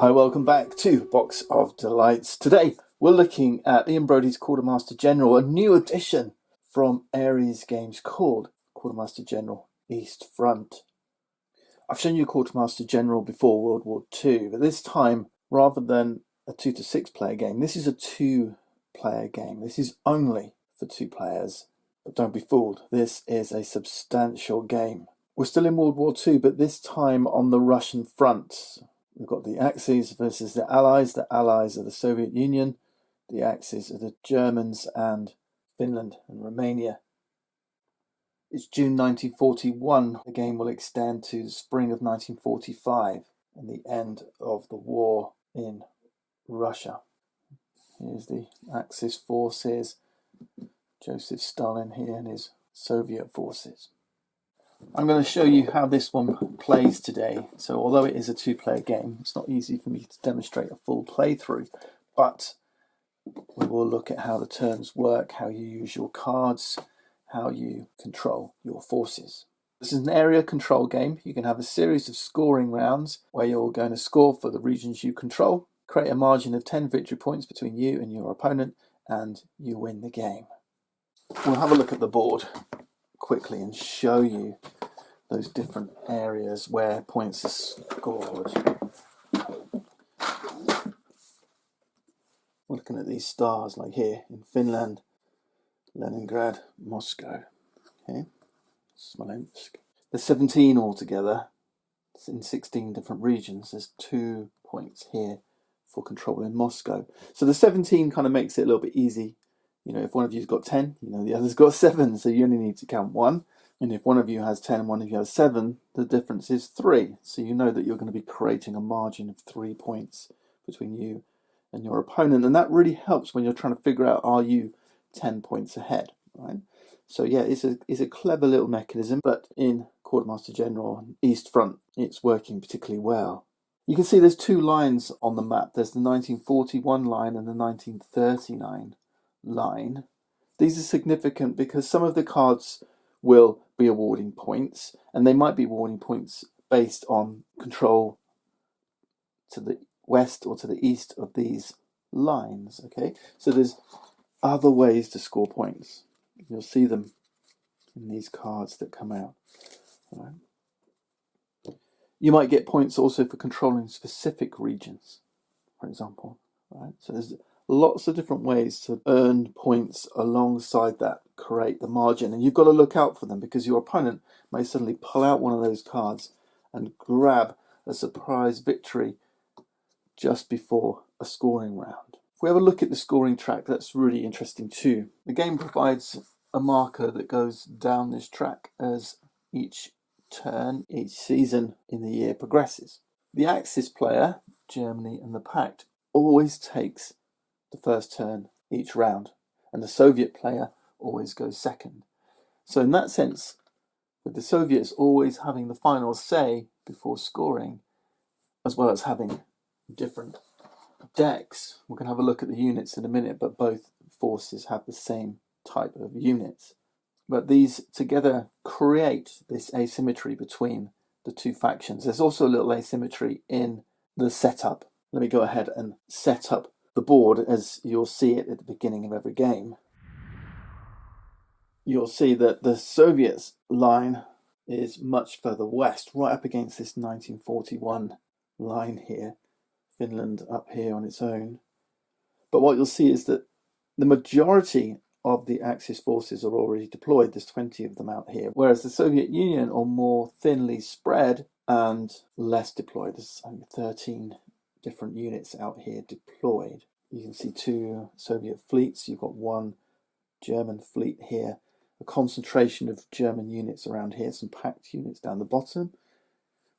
Hi, welcome back to Box of Delights. Today we're looking at Ian Brody's Quartermaster General, a new edition from Ares Games called Quartermaster General East Front. I've shown you Quartermaster General before World War II, but this time, rather than a 2 to 6 player game, this is a 2-player game. This is only for 2 players, but don't be fooled, this is a substantial game. We're still in World War II, but this time on the Russian front. We've got the Axis versus the Allies. The Allies are the Soviet Union. The Axis are the Germans and Finland and Romania. It's June 1941. The game will extend to the spring of 1945 and the end of the war in Russia. Here's the Axis forces. Joseph Stalin here and his Soviet forces. I'm going to show you how this one plays today. So although it is a 2-player game, it's not easy for me to demonstrate a full playthrough, but we will look at how the turns work, how you use your cards, how you control your forces. This is an area control game. You can have a series of scoring rounds where you're going to score for the regions you control, create a margin of 10 victory points between you and your opponent, and you win the game. We'll have a look at the board quickly and show you those different areas where points are scored. Looking at these stars like here in Finland, Leningrad, Moscow, okay, Smolensk. There's 17 altogether. It's in 16 different regions. There's 2 points here for controlling Moscow. So the 17 kind of makes it a little bit easy. You know, if one of you's got 10, you know the other's got 7, so you only need to count 1. And if one of you has 10 and one of you has 7, the difference is 3. So you know that you're going to be creating a margin of 3 points between you and your opponent. And that really helps when you're trying to figure out, are you 10 points ahead, right? So yeah, it's a clever little mechanism, but in Quartermaster General East Front, it's working particularly well. You can see there's 2 lines on the map. There's the 1941 line and the 1939 line. These are significant because some of the cards will be awarding points, and they might be awarding points based on control to the west or to the east of these lines. Okay, so there's other ways to score points. You'll see them in these cards that come out. Right. You might get points also for controlling specific regions, for example. Right, so there's lots of different ways to earn points alongside that, create the margin, and you've got to look out for them because your opponent may suddenly pull out one of those cards and grab a surprise victory just before a scoring round. If we have a look at the scoring track, that's really interesting too. The game provides a marker that goes down this track as each turn, each season in the year progresses. The Axis player, Germany and the Pact, always takes the first turn each round, and the Soviet player always goes second. So in that sense, with the Soviets always having the final say before scoring, as well as having different decks, we're going to have a look at the units in a minute, but both forces have the same type of units. But these together create this asymmetry between the 2 factions. There's also a little asymmetry in the setup. Let me go ahead and set up the board as you'll see it at the beginning of every game. You'll see that the Soviets line is much further west, right up against this 1941 line here. Finland up here on its own. But what you'll see is that the majority of the Axis forces are already deployed. There's 20 of them out here, whereas the Soviet Union are more thinly spread and less deployed. There's only 13 different units out here deployed. You can see 2 Soviet fleets. You've got 1 German fleet here, a concentration of German units around here, some Pact units down the bottom,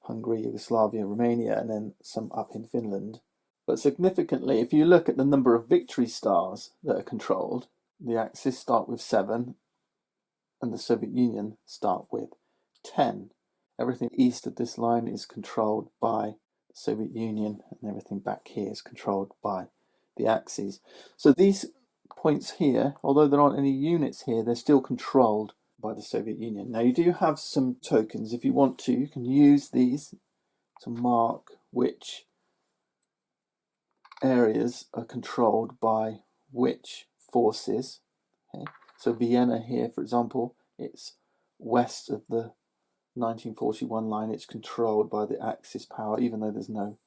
Hungary, Yugoslavia, Romania, and then some up in Finland. But significantly, if you look at the number of victory stars that are controlled, the Axis start with 7 and the Soviet Union start with 10. Everything east of this line is controlled by the Soviet Union, and everything back here is controlled by the Axis. So these points here, although there aren't any units here, they're still controlled by the Soviet Union. Now you do have some tokens. If you want to, you can use these to mark which areas are controlled by which forces. Okay? So Vienna here, for example, it's west of the 1941 line. It's controlled by the Axis power, even though there's no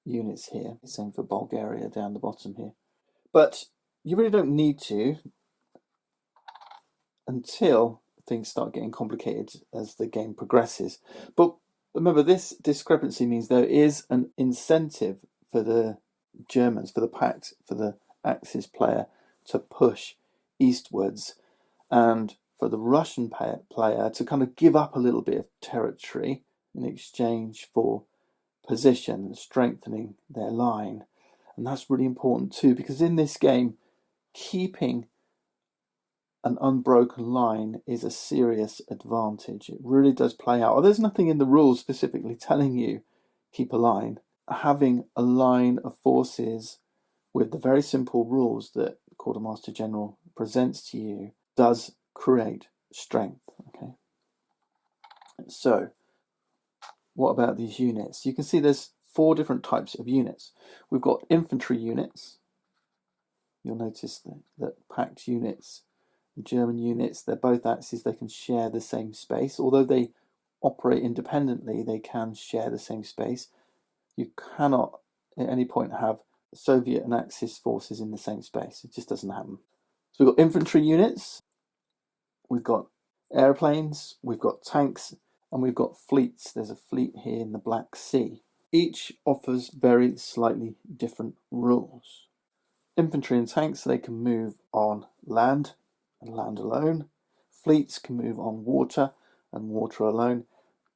units here. Same for Bulgaria down the bottom here. But you really don't need to until things start getting complicated as the game progresses. But remember, this discrepancy means there is an incentive for the Germans, for the Pact, for the Axis player to push eastwards, and for the Russian player to kind of give up a little bit of territory in exchange for position and strengthening their line. And that's really important too, because in this game, keeping an unbroken line is a serious advantage. It really does play out. There's nothing in the rules specifically telling you keep a line. Having a line of forces with the very simple rules that Quartermaster General presents to you does create strength. Okay. So, what about these units? You can see there's 4 different types of units. We've got infantry units. You'll notice that Pact units, German units, they're both Axis, they can share the same space. Although they operate independently, they can share the same space. You cannot at any point have Soviet and Axis forces in the same space. It just doesn't happen. So we've got infantry units, we've got airplanes, we've got tanks, and we've got fleets. There's a fleet here in the Black Sea. Each offers very slightly different rules. Infantry and tanks, they can move on land and land alone. Fleets can move on water and water alone.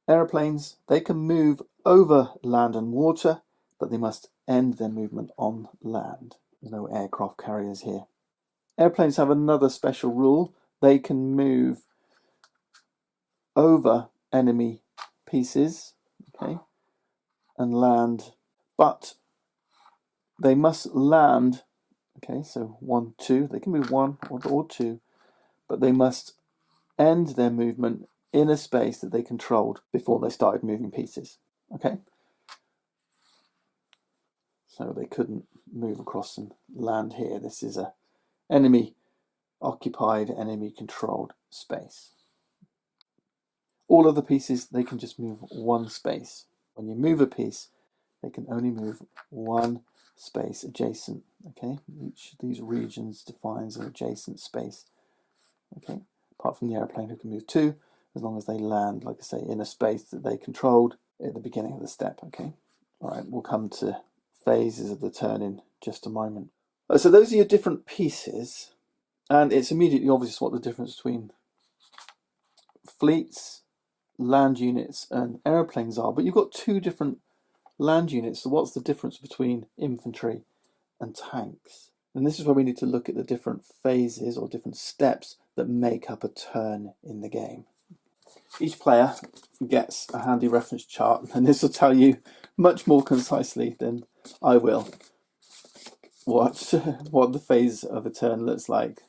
Airplanes, they can move over land and water, but they must end their movement on land. There's no aircraft carriers here. Airplanes have another special rule. They can move over enemy pieces, okay, and land, but they must land, okay, so 1, 2, they can move 1 or 2, but they must end their movement in a space that they controlled before they started moving pieces, okay? So they couldn't move across and land here. This is a enemy occupied, enemy controlled space. All of the pieces, they can just move 1 space. When you move a piece, they can only move 1 space adjacent, okay? Each of these regions defines an adjacent space, okay? Apart from the airplane who can move 2, as long as they land, like I say, in a space that they controlled at the beginning of the step, okay? All right, we'll come to phases of the turn in just a moment. So those are your different pieces, and it's immediately obvious what the difference between fleets, land units and airplanes are, but you've got 2 different land units. So what's the difference between infantry and tanks? And this is where we need to look at the different phases or different steps that make up a turn in the game. Each player gets a handy reference chart, and this will tell you much more concisely than I will what the phase of a turn looks like.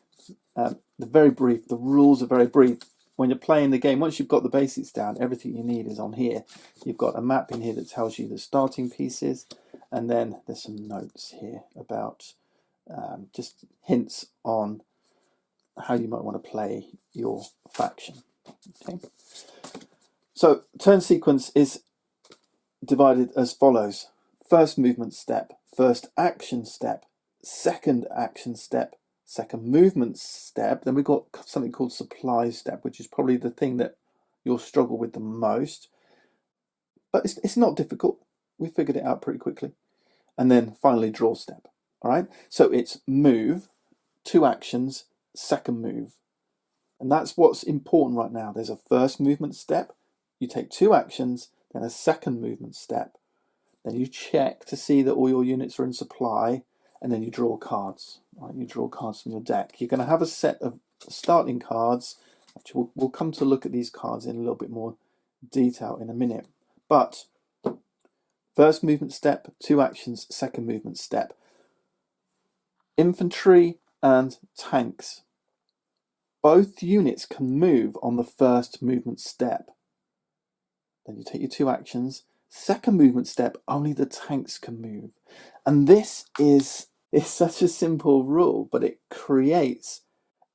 They're very brief. The rules are very brief. When you're playing the game, once you've got the basics down, everything you need is on here. You've got a map in here that tells you the starting pieces, and then there's some notes here about just hints on how you might want to play your faction. Okay. So turn sequence is divided as follows: first movement step, first action step, second action step, second movement step. Then we've got something called supply step, which is probably the thing that you'll struggle with the most. But it's not difficult. We figured it out pretty quickly. And then finally draw step. All right. So it's move, 2 actions, second move. And that's what's important right now. There's a first movement step. You take 2 actions, then a second movement step. Then you check to see that all your units are in supply, and then you draw cards. Right? You draw cards from your deck. You're going to have a set of starting cards. Actually, we'll come to look at these cards in a little bit more detail in a minute. But first movement step, 2 actions, second movement step. Infantry and tanks. Both units can move on the first movement step. Then you take your 2 actions, Second movement step, only the tanks can move. And this is such a simple rule, but it creates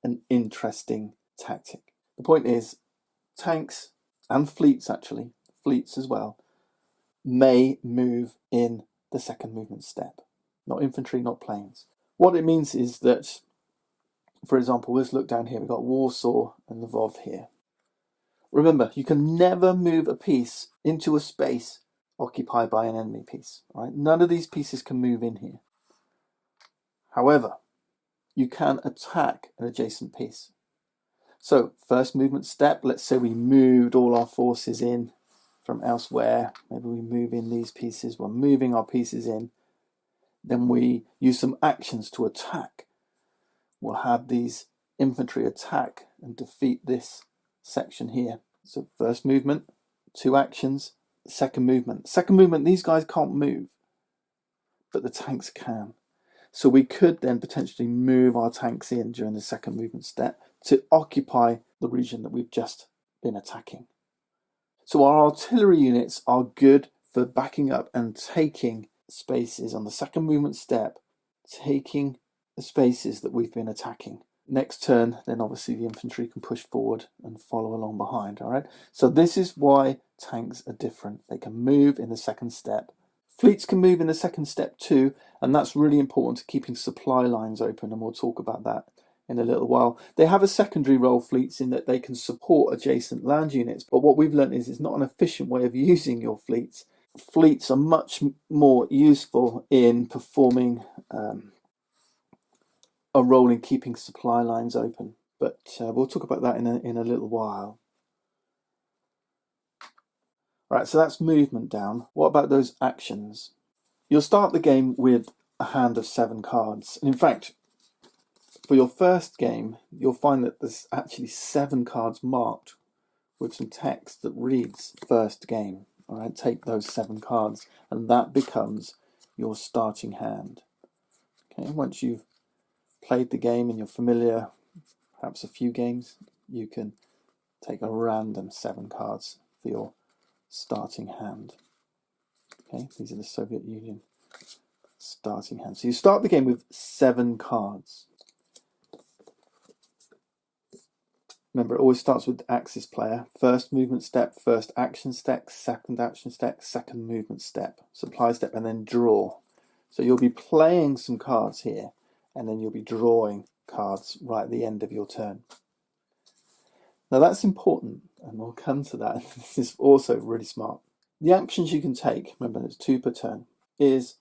an interesting tactic. The point is, tanks and fleets, actually, fleets as well, may move in the second movement step. Not infantry, not planes. What it means is that, for example, let's look down here. We've got Warsaw and Lvov here. Remember, you can never move a piece into a space occupied by an enemy piece. Right? None of these pieces can move in here. However, you can attack an adjacent piece. So, first movement step, let's say we moved all our forces in from elsewhere. Maybe we move in these pieces. We're moving our pieces in. Then we use some actions to attack. We'll have these infantry attack and defeat this section here. So first movement, 2 actions. Second movement. Second movement, these guys can't move, but the tanks can. So we could then potentially move our tanks in during the second movement step to occupy the region that we've just been attacking. So our artillery units are good for backing up and taking spaces on the second movement step, taking the spaces that we've been attacking. Next turn, then obviously the infantry can push forward and follow along behind, all right? So this is why tanks are different. They can move in the second step. Fleets can move in the second step too, and that's really important to keeping supply lines open, and we'll talk about that in a little while. They have a secondary role, fleets, in that they can support adjacent land units, but what we've learned is it's not an efficient way of using your fleets. Fleets are much more useful in performing a role in keeping supply lines open, but we'll talk about that in a little while. Right, so that's movement down. What about those actions? You'll start the game with a hand of 7 cards. In fact, for your first game, you'll find that there's actually 7 cards marked with some text that reads first game. All right, take those 7 cards, and that becomes your starting hand. Okay, once you've played the game and you're familiar, perhaps a few games, you can take a random 7 cards for your starting hand. Okay, these are the Soviet Union starting hand. So you start the game with 7 cards. Remember, it always starts with the Axis player. First movement step, first action step, second action step, second movement step, supply step, and then draw. So you'll be playing some cards here, and then you'll be drawing cards right at the end of your turn. Now that's important, and we'll come to that. This is also really smart. The actions you can take, remember there's 2 per turn, is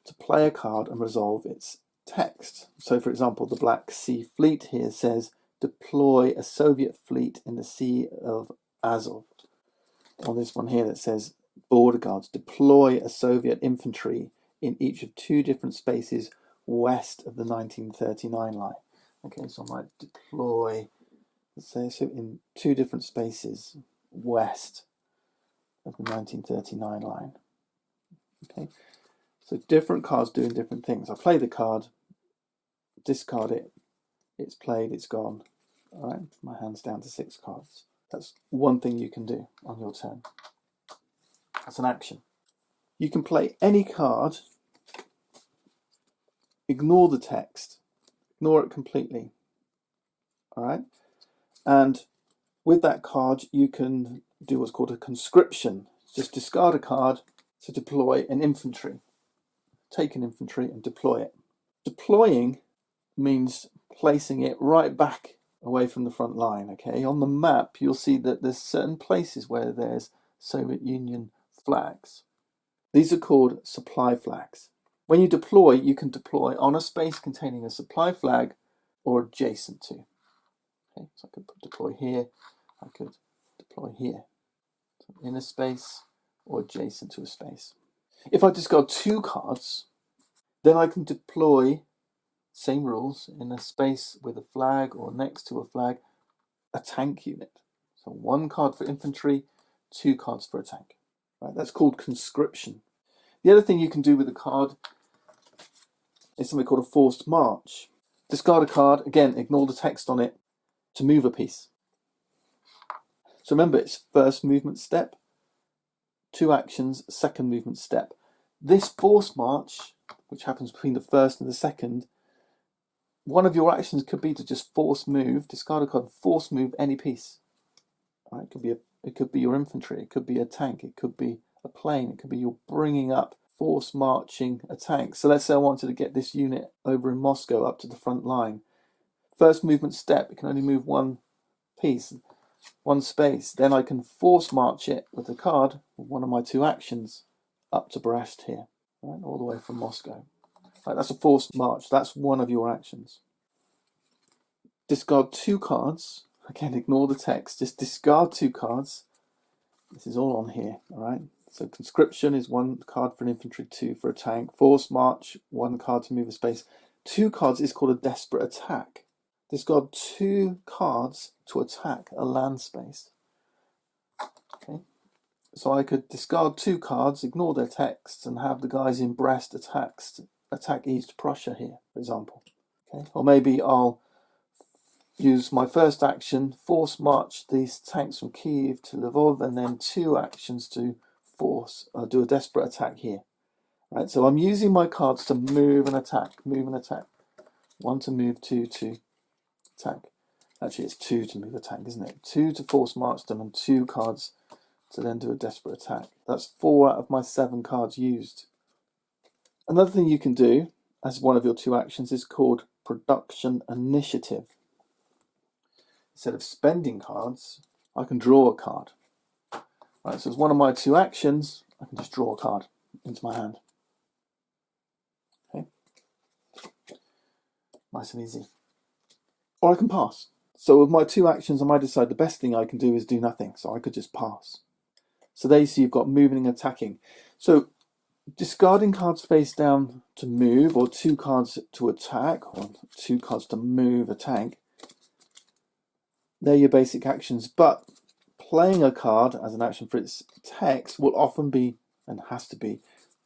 to play a card and resolve its text. So for example, the Black Sea Fleet here says, deploy a Soviet fleet in the Sea of Azov. Or this one here that says, border guards, deploy a Soviet infantry in each of 2 different spaces west of the 1939 line. Okay, so I might deploy, let's say, so in 2 different spaces west of the 1939 line. Okay, so different cards doing different things. I play the card, discard it, it's played, it's gone. All right, my hand's down to 6 cards. That's one thing you can do on your turn. That's an action. You can play any card, ignore the text, ignore it completely. All right, and with that card, you can do what's called a conscription. Just discard a card to deploy an infantry. Take an infantry and deploy it. Deploying means placing it right back away from the front line. Okay, on the map, you'll see that there's certain places where there's Soviet Union flags. These are called supply flags. When you deploy, you can deploy on a space containing a supply flag or adjacent to. Okay, so I could deploy here, I could deploy here. So in a space or adjacent to a space. If I discard 2 cards, then I can deploy, same rules, in a space with a flag or next to a flag, a tank unit. So 1 card for infantry, 2 cards for a tank. Right, that's called conscription. The other thing you can do with a card is something called a forced march. Discard a card, again, ignore the text on it, to move a piece. So remember, it's first movement step, 2 actions, second movement step. This force march, which happens between the first and the second, one of your actions could be to just force move, discard a card, force move any piece. Right? It could be your infantry, it could be a tank, it could be a plane, it could be you're bringing up, force marching a tank. So let's say I wanted to get this unit over in Moscow up to the front line. First movement step, it can only move one piece, one space. Then I can force march it with a card, one of my 2 actions, up to Brest here, right? All the way from Moscow. Right, that's a forced march. That's one of your actions. Discard 2 cards. Again, ignore the text. Just discard 2 cards. This is all on here, all right? So conscription is 1 card for an infantry, 2 for a tank. Force march, 1 card to move a space. 2 cards is called a desperate attack. Discard 2 cards to attack a land space. Okay, so I could discard 2 cards, ignore their text, and have the guys in Brest attack East Prussia here, for example. Okay, or maybe I'll use my first action, force march these tanks from Kiev to Lvov, and then 2 actions to do a desperate attack here. Right, so I'm using my cards to move and attack, move and attack. 1 to move, 2 to attack. Actually, it's 2 to move attack, isn't it? 2 to force march them, and 2 cards to then do a desperate attack. That's 4 out of my 7 cards used. Another thing you can do as one of your 2 actions is called production initiative. Instead of spending cards, I can draw a card. Right, so as one of my 2 actions, I can just draw a card into my hand. Okay, nice and easy. Or I can pass. So with my 2 actions, I might decide the best thing I can do is do nothing. So I could just pass. So there you see you've got moving and attacking. So discarding cards face down to move, or 2 cards to attack, or 2 cards to move a tank. They're your basic actions. But playing a card as an action for its text will often be, and has to be,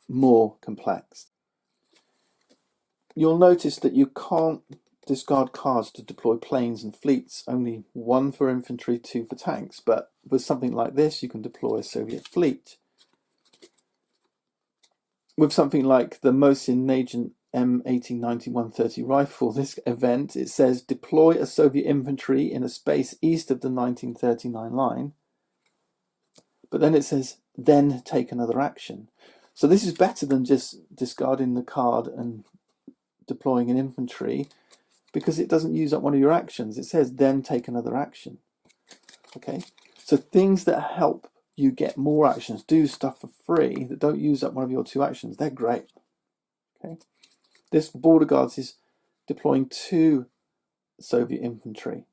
more complex. You'll notice that you can't discard cards to deploy planes and fleets, only 1 for infantry, 2 for tanks. But with something like this, you can deploy a Soviet fleet. With something like the Mosin Nagant M1890-130 rifle, this event, it says deploy a Soviet infantry in a space east of the 1939 line. But then it says then take another action. So this is better than just discarding the card and deploying an infantry, because it doesn't use up one of your actions. It says then take another action. Okay, so things that help you get more actions, do stuff for free, that don't use up one of your 2 actions, they're great. Okay, this border guards is deploying 2 Soviet infantry.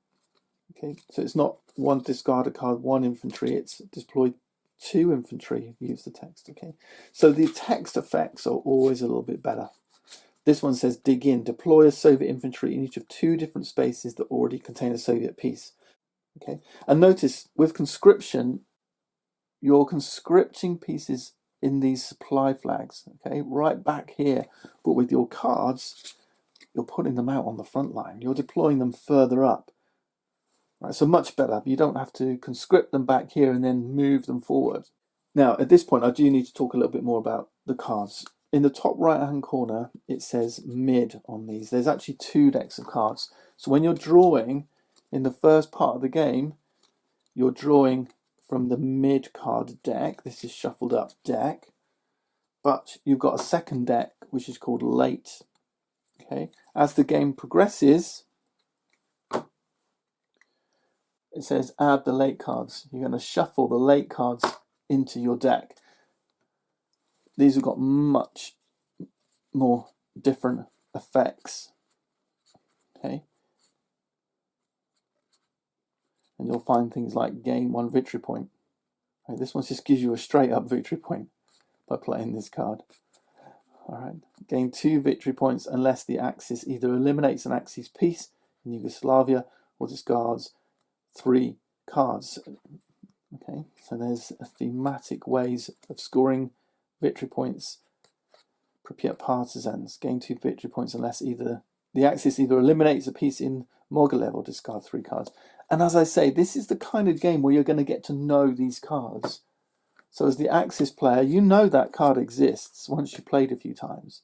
Okay, so it's not 1 discard a card, 1 infantry, it's deployed 2 infantry, use the text. Okay, so the text effects are always a little bit better. This one says dig in, deploy a Soviet infantry in each of 2 different spaces that already contain a Soviet piece. Okay, and notice with conscription, you're conscripting pieces in these supply flags, okay, right back here. But with your cards, you're putting them out on the front line. You're deploying them further up. Right, so much better. You don't have to conscript them back here and then move them forward. Now, at this point, I do need to talk a little bit more about the cards. In the top right-hand corner, it says mid on these. There's actually 2 decks of cards. So when you're drawing in the first part of the game, you're drawing from the mid card deck. This is shuffled up deck. But you've got a second deck, which is called late. Okay. As the game progresses, it says add the late cards. You're going to shuffle the late cards into your deck. These have got much more different effects. Okay. And you'll find things like gain 1 victory point. Okay, this one just gives you a straight up victory point by playing this card. Alright. Gain 2 victory points unless the Axis either eliminates an Axis piece in Yugoslavia or discards 3 cards. Okay, so there's thematic ways of scoring victory points. Pripyat Partisans gain 2 victory points unless either the Axis either eliminates a piece in Mogilev or discard 3 cards. And as I say, this is the kind of game where you're going to get to know these cards So as the Axis player, you know that card exists once you've played a few times.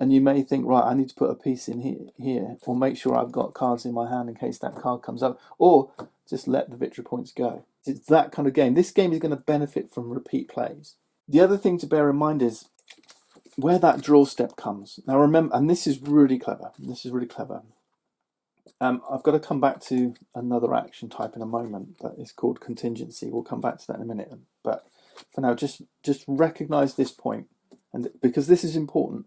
And you may think, right, I need to put a piece in here, or make sure I've got cards in my hand in case that card comes up, or just let the victory points go. It's that kind of game. This game is going to benefit from repeat plays. The other thing to bear in mind is where that draw step comes. Now remember, and this is really clever. This is really clever. I've got to come back to another action type in a moment that is called contingency. We'll come back to that in a minute. But for now, just recognize this point, and because this is important.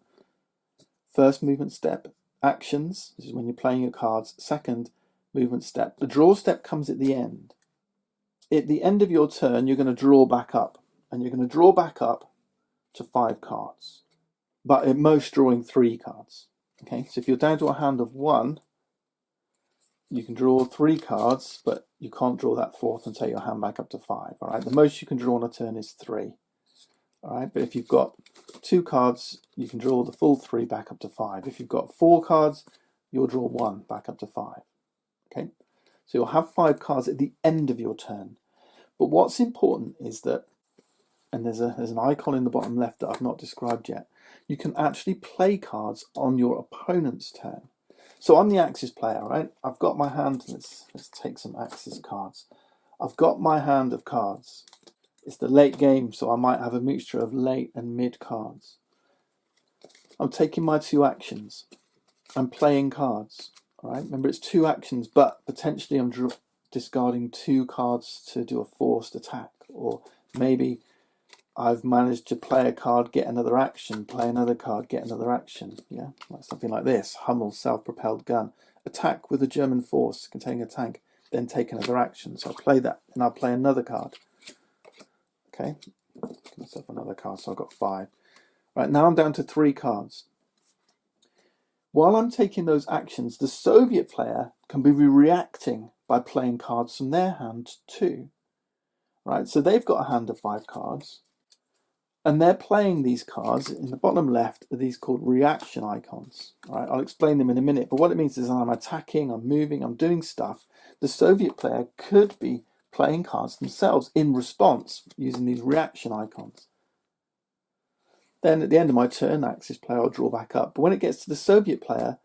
First movement step, actions. This is when you're playing your cards. Second movement step. The draw step comes at the end. At the end of your turn, you're going to draw back up, and you're going to draw back up to 5 cards, but at most drawing 3 cards. Okay, so if you're down to a hand of 1, you can draw 3 cards, but you can't draw that 4th and take your hand back up to 5. All right, the most you can draw on a turn is 3. All right, but if you've got 2 cards, you can draw the full 3 back up to 5. If you've got 4 cards, you'll draw 1 back up to 5. Okay, so you'll have 5 cards at the end of your turn. But what's important is that, and there's an icon in the bottom left that I've not described yet, you can actually play cards on your opponent's turn. So I'm the Axis player, right? I've got my hand. Let's take some Axis cards. I've got my hand of cards. It's the late game, so I might have a mixture of late and mid cards. I'm taking my 2 actions. I'm playing cards. All right. Remember, it's 2 actions, but potentially I'm discarding 2 cards to do a forced attack, or maybe I've managed to play a card, get another action, play another card, get another action. Yeah, like something like this. Hummel, self-propelled gun. Attack with a German force containing a tank, then take another action. So I play that, and I'll play another card. Okay, give myself another card, so I've got 5. Right, now I'm down to 3 cards. While I'm taking those actions, the Soviet player can be reacting by playing cards from their hand too. Right, so they've got a hand of 5 cards, and they're playing these cards. In the bottom left are these called reaction icons. All right, I'll explain them in a minute, but what it means is I'm attacking, I'm moving, I'm doing stuff. The Soviet player could be playing cards themselves in response using these reaction icons. Then at the end of my turn, Axis player, I'll draw back up. But when it gets to the Soviet player,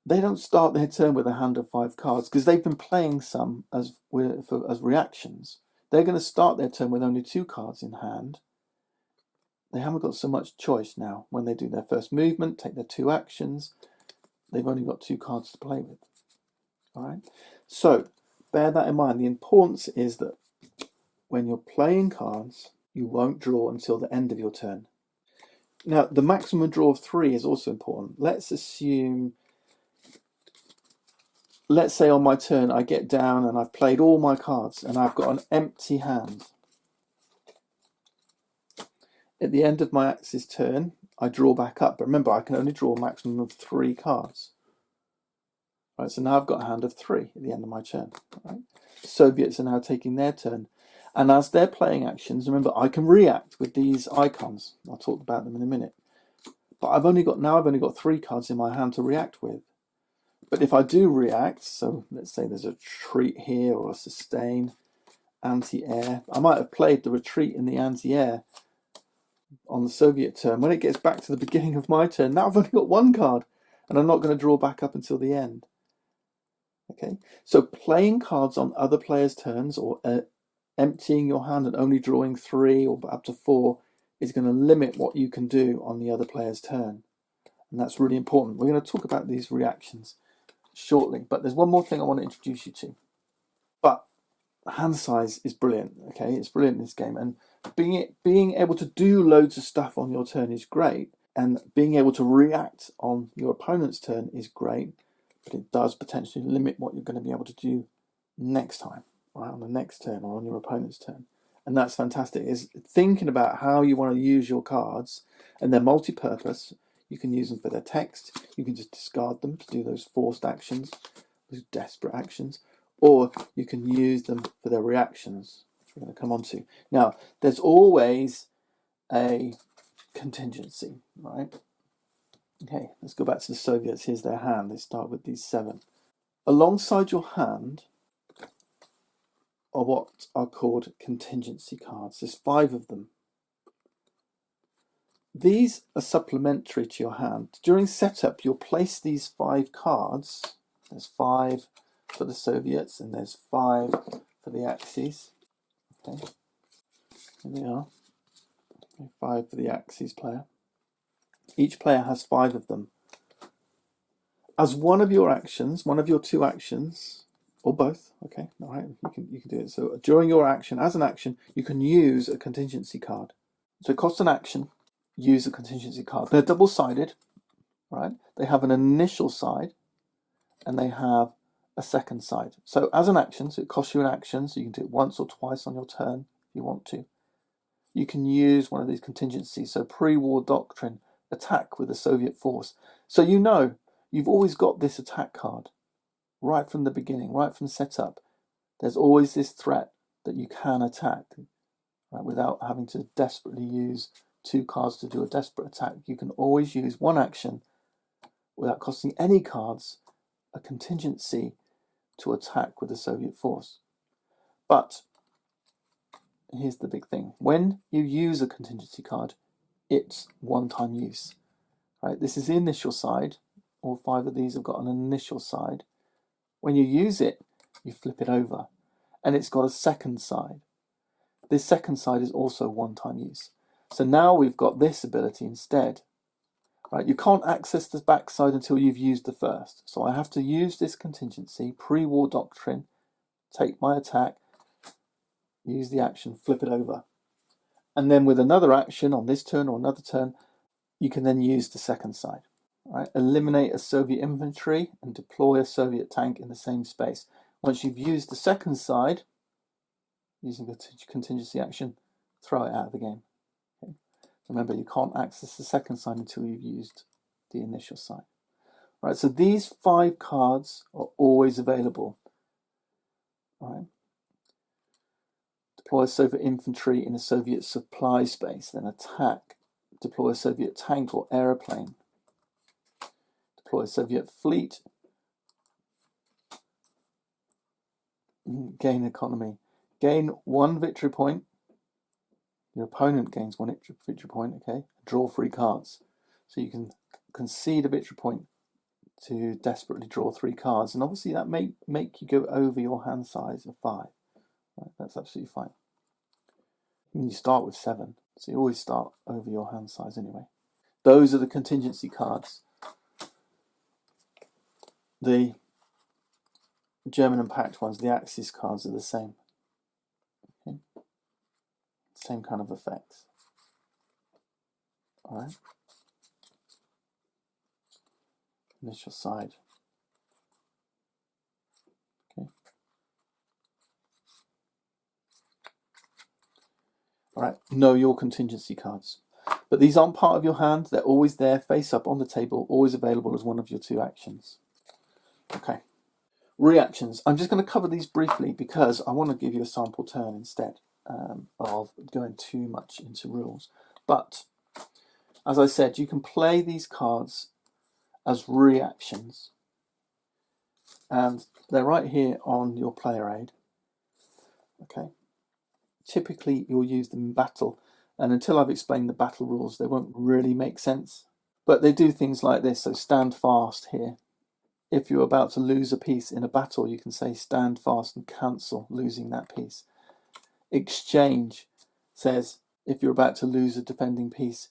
they don't start their turn with a hand of 5 cards because they've been playing some as reactions. They're going to start their turn with only 2 cards in hand. They haven't got so much choice now. When they do their first movement, take their 2 actions, they've only got 2 cards to play with. All right. So bear that in mind. The importance is that when you're playing cards, you won't draw until the end of your turn. Now, the maximum draw of 3 is also important. Let's say on my turn I get down and I've played all my cards and I've got an empty hand. At the end of my Axis turn, I draw back up. But remember, I can only draw a maximum of 3 cards. Right, so now I've got a hand of 3 at the end of my turn. Right? Soviets are now taking their turn. And as they're playing actions, remember, I can react with these icons. I'll talk about them in a minute. But I've only got 3 cards in my hand to react with. But if I do react, so let's say there's a retreat here or a sustain, anti-air. I might have played the retreat in the anti-air on the Soviet turn. When it gets back to the beginning of my turn, now I've only got 1 card, and I'm not going to draw back up until the end. Okay, so playing cards on other players' turns or emptying your hand and only drawing 3 or up to 4 is going to limit what you can do on the other player's turn. And that's really important. We're going to talk about these reactions shortly, but there's one more thing I want to introduce you to. But hand size is brilliant, okay? It's brilliant in this game, and being able to do loads of stuff on your turn is great, and being able to react on your opponent's turn is great, but it does potentially limit what you're going to be able to do next time, right, on the next turn or on your opponent's turn. And that's fantastic, is thinking about how you want to use your cards, and they're multi-purpose. You can use them for their text, you can just discard them to do those forced actions, those desperate actions, or you can use them for their reactions, which we're going to come on to. Now, there's always a contingency, right? Okay, let's go back to the Soviets. Here's their hand. They start with these 7. Alongside your hand, are what are called contingency cards. There's 5 of them. These are supplementary to your hand. During setup, you'll place these 5 cards. There's 5 for the Soviets and there's 5 for the Axis. Okay, here they are. 5 for the Axis player. Each player has 5 of them. As one of your actions, one of your 2 actions, or both, okay, all right, you can do it. So during your action, as an action, you can use a contingency card. So it costs an action, use a contingency card. They're double-sided, right? They have an initial side, and they have a second side. So as an action, so it costs you an action, so you can do it once or twice on your turn if you want to. You can use one of these contingencies. So pre-war doctrine, attack with a Soviet force. So you know you've always got this attack card right from the beginning, right from setup. There's always this threat that you can attack, right, without having to desperately use 2 cards to do a desperate attack. You can always use one action without costing any cards, a contingency to attack with a Soviet force. But here's the big thing. When you use a contingency card, it's one-time use. Right? This is the initial side. All 5 of these have got an initial side. When you use it, you flip it over. And it's got a second side. This second side is also one-time use. So now we've got this ability instead. Right? You can't access the back side until you've used the first. So I have to use this contingency, pre-war doctrine, take my attack, use the action, flip it over. And then with another action on this turn or another turn, you can then use the second side. Right? Eliminate a Soviet infantry and deploy a Soviet tank in the same space. Once you've used the second side, using the contingency action, throw it out of the game. Okay? Remember, you can't access the second side until you've used the initial side. Right, so these 5 cards are always available. Right? Deploy Soviet infantry in a Soviet supply space, then attack. Deploy a Soviet tank or aeroplane. Deploy a Soviet fleet. Gain economy. Gain 1 victory point. Your opponent gains 1 victory point, okay? Draw 3 cards. So you can concede a victory point to desperately draw 3 cards. And obviously that may make you go over your hand size of 5. Right? That's absolutely fine. You start with 7, so you always start over your hand size anyway. Those are the contingency cards. The German and Pact ones, the Axis cards, are the same. Okay. Same kind of effects. Alright. Initial side. Okay. Alright, know your contingency cards. But these aren't part of your hand, they're always there, face up on the table, always available as one of your 2 actions. Okay. Reactions. I'm just going to cover these briefly because I want to give you a sample turn instead of going too much into rules. But, as I said, you can play these cards as reactions. And they're right here on your player aid. Okay. Typically, you'll use them in battle. And until I've explained the battle rules, they won't really make sense. But they do things like this. So stand fast here. If you're about to lose a piece in a battle, you can say stand fast and cancel losing that piece. Exchange says if you're about to lose a defending piece,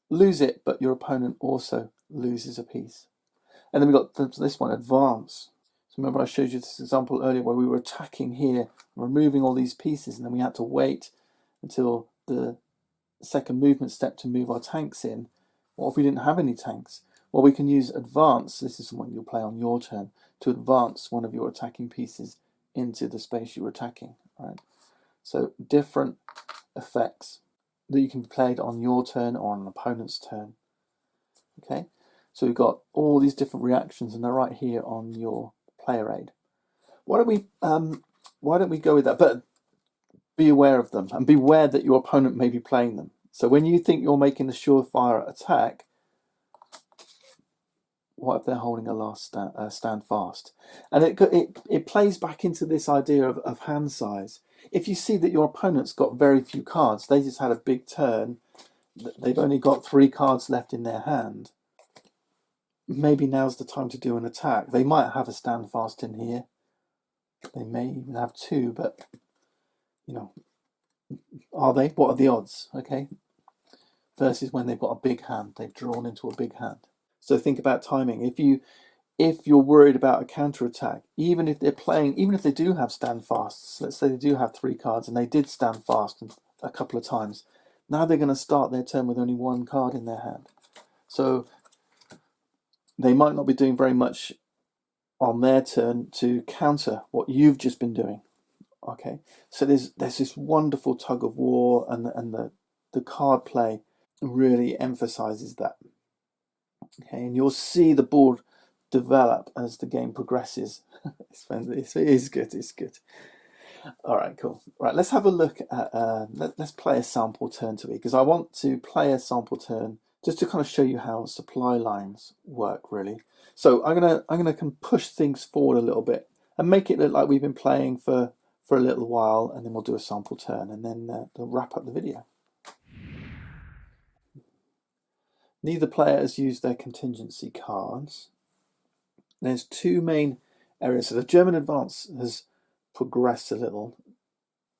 lose it, but your opponent also loses a piece. And then we've got this one, advance. So remember I showed you this example earlier where we were attacking here, removing all these pieces, and then we had to wait until the second movement step to move our tanks in. What if we didn't have any tanks? Well, we can use advance, this is what you'll play on your turn, to advance one of your attacking pieces into the space you're attacking. Right? So different effects that you can be played on your turn or on an opponent's turn. Okay, so we've got all these different reactions and they're right here on your player aid. Why don't we go with that? But be aware of them and beware that your opponent may be playing them. So when you think you're making a surefire attack, What if they're holding a last stand fast? And it plays back into this idea of hand size. If you see that your opponent's got very few cards, they just had a big turn, they've only got 3 cards left in their hand, maybe now's the time to do an attack. They might have a stand fast in here. They may even have 2, but, you know, are they? What are the odds? Okay. Versus when they've got a big hand, they've drawn into a big hand. So think about timing. If you're worried about a counter attack, even if they do have stand fasts, let's say they do have 3 cards and they did stand fast a couple of times, now they're going to start their turn with only 1 card in their hand. So they might not be doing very much on their turn to counter what you've just been doing. Okay, so there's this wonderful tug of war, and the card play really emphasizes that. Okay, and you'll see the board develop as the game progresses. It is good. It's good. All right, cool. Right, let's have a look at. Let's play a sample turn to it, because I want to play a sample turn just to kind of show you how supply lines work, really. So I'm gonna push things forward a little bit and make it look like we've been playing for a little while, and then we'll do a sample turn, and then we'll wrap up the video. Neither player has used their contingency cards. There's 2 main areas. So the German advance has progressed a little,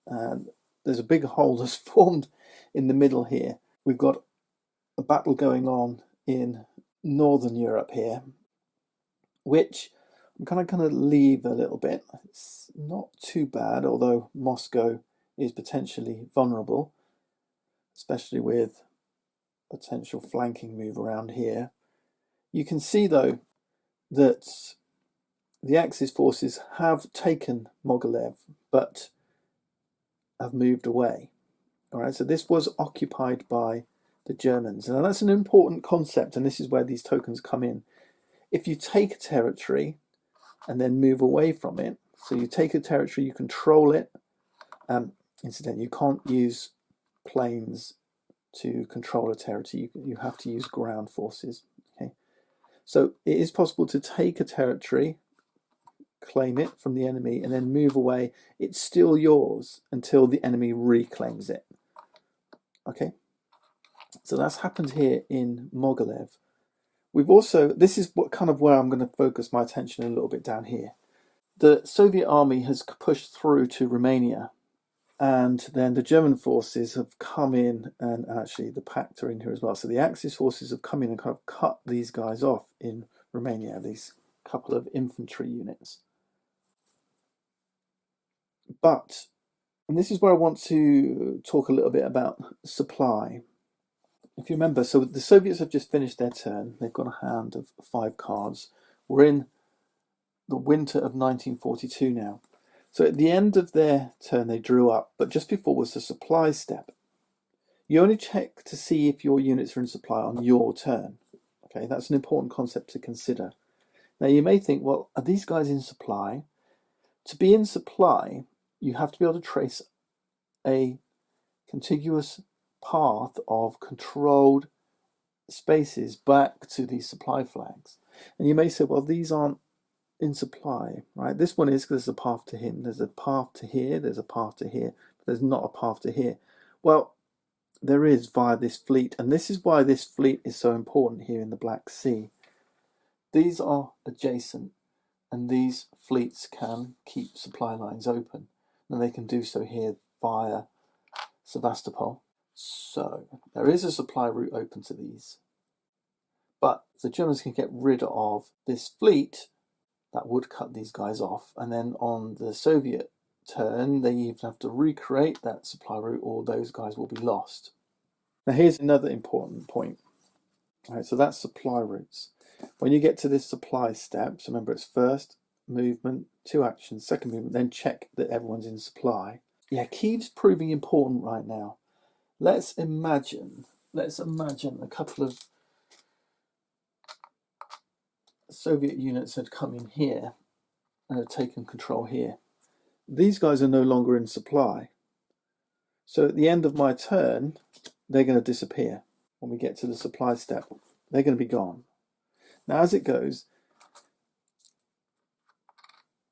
and there's a big hole that's formed in the middle here. We've got a battle going on in Northern Europe here, which I'm kind of going to leave a little bit. It's not too bad, although Moscow is potentially vulnerable, especially with potential flanking move around here. You can see, though, that the Axis forces have taken Mogilev, but have moved away. All right, so this was occupied by the Germans, and that's an important concept, and this is where these tokens come in. If you take a territory and then move away from it, so you take a territory, you control it. Incidentally, you can't use planes to control a territory. You have to use ground forces. Okay, so it is possible to take a territory, claim it from the enemy, and then move away. It's still yours until the enemy reclaims it. Okay, so that's happened here in Mogilev. We've also, this is what kind of where I'm going to focus my attention a little bit down here. The Soviet army has pushed through to Romania, and then the German forces have come in, and actually the Pact are in here as well. So the Axis forces have come in and kind of cut these guys off in Romania, these couple of infantry units. But, and this is where I want to talk a little bit about supply. If you remember, so the Soviets have just finished their turn. They've got a hand of 5 cards. We're in the winter of 1942 now. So at the end of their turn, they drew up, but just before was the supply step. You only check to see if your units are in supply on your turn. Okay, that's an important concept to consider. Now you may think, well, are these guys in supply? To be in supply, you have to be able to trace a contiguous path of controlled spaces back to these supply flags. And you may say, well, these aren't in supply, right? This one is, because there's a path to him. There's a path to here, there's a path to here, but there's not a path to here. Well, there is via this fleet, and this is why this fleet is so important here in the Black Sea. These are adjacent, and these fleets can keep supply lines open, and they can do so here via Sevastopol. So there is a supply route open to these, but if the Germans can get rid of this fleet, that would cut these guys off, and then on the Soviet turn they even have to recreate that supply route, or those guys will be lost. Now here's another important point. All right, so that's supply routes. When you get to this supply step, so remember it's first movement, 2 actions, second movement, then check that everyone's in supply. Yeah, Kiev's proving important right now. Let's imagine a couple of Soviet units had come in here and had taken control here. These guys are no longer in supply. So at the end of my turn, they're going to disappear. When we get to the supply step, they're going to be gone. Now, as it goes,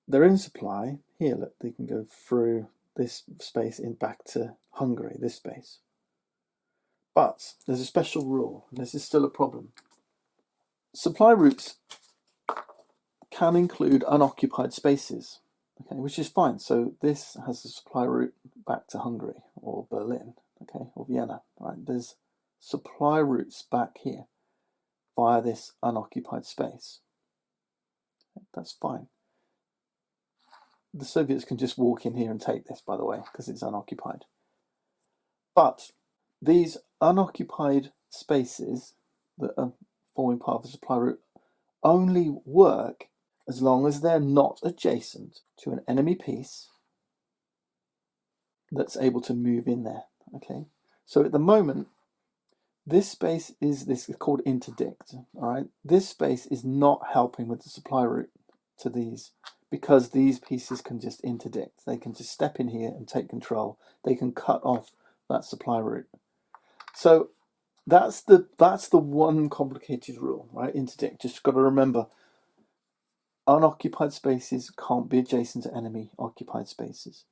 they're in supply. Here, look, they can go through this space in back to Hungary, this space. But there's a special rule, and this is still a problem. Supply routes can include unoccupied spaces, okay, which is fine. So this has a supply route back to Hungary or Berlin, okay, or Vienna, right? There's supply routes back here via this unoccupied space. That's fine. The Soviets can just walk in here and take this, by the way, because it's unoccupied. But these unoccupied spaces that are forming part of the supply route only work as long as they're not adjacent to an enemy piece that's able to move in there. Okay, so at the moment, this space is called interdict. All right, this space is not helping with the supply route to these, because these pieces can just interdict. They can just step in here and take control. They can cut off that supply route. So that's the one complicated rule, right? Interdict. Just got to remember, unoccupied spaces can't be adjacent to enemy occupied spaces.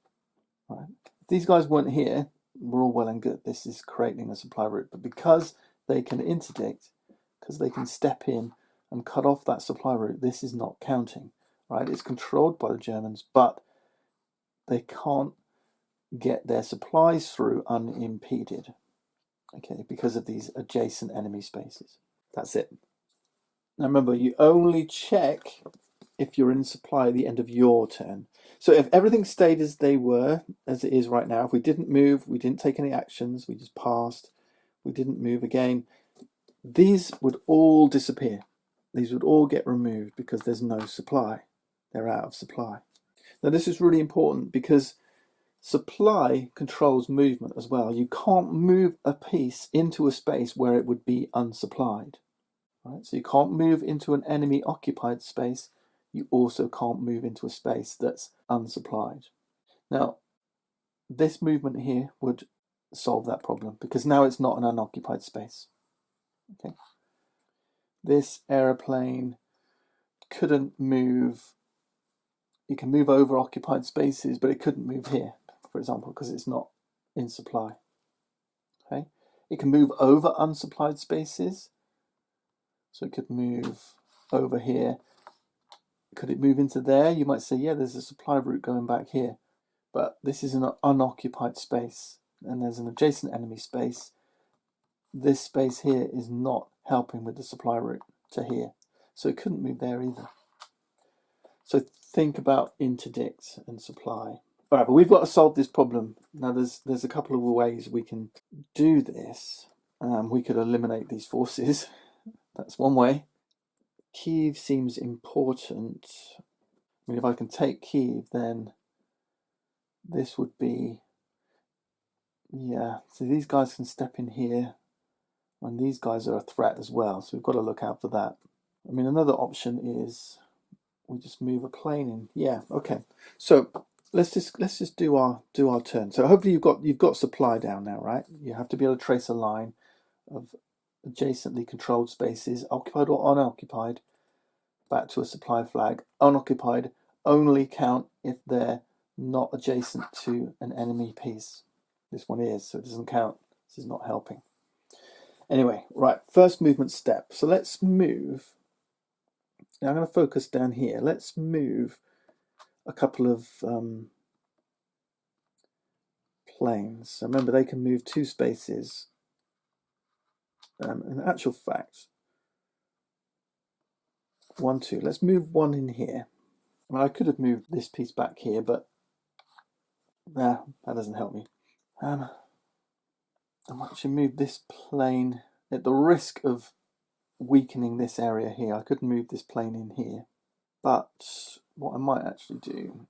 Right? If these guys weren't here, we're all well and good. This is creating a supply route, but because they can interdict, because they can step in and cut off that supply route, this is not counting. Right? It's controlled by the Germans, but they can't get their supplies through unimpeded. Okay, because of these adjacent enemy spaces. That's it. Now remember, you only check if you're in supply at the end of your turn. So if everything stayed as they were, as it is right now, if we didn't move, we didn't take any actions, we just passed, we didn't move again, these would all disappear. These would all get removed because there's no supply. They're out of supply. Now this is really important because supply controls movement as well. You can't move a piece into a space where it would be unsupplied. Right? So you can't move into an enemy occupied space. You also can't move into a space that's unsupplied. Now, this movement here would solve that problem because now it's not an unoccupied space. Okay. This aeroplane couldn't move. It can move over occupied spaces, but it couldn't move here, for example, because it's not in supply. Okay. It can move over unsupplied spaces. So it could move over here. Could it move into there? You might say, yeah, there's a supply route going back here. But this is an unoccupied space, and there's an adjacent enemy space. This space here is not helping with the supply route to here. So it couldn't move there either. So think about interdict and supply. All right, but we've got to solve this problem. Now there's a couple of ways we can do this. We could eliminate these forces. That's one way. Kyiv seems important. I mean, if I can take Kyiv, then this would be, yeah, so these guys can step in here, and these guys are a threat as well, so we've got to look out for that. I mean, another option is we just move a plane in. Yeah, okay. So let's just do our turn. So hopefully you've got supply down now, right? You have to be able to trace a line of adjacently controlled spaces, occupied or unoccupied, back to a supply flag. Unoccupied only count if they're not adjacent to an enemy piece. This one is, so it doesn't count. This is not helping. Anyway, right, first movement step. So let's move. Now I'm going to focus down here. Let's move a couple of planes. So remember, they can move two spaces. In actual fact, 1, 2. Let's move one in here. I mean, I could have moved this piece back here, but nah, that doesn't help me. I might actually move this plane at the risk of weakening this area here. I could move this plane in here, but what I might actually do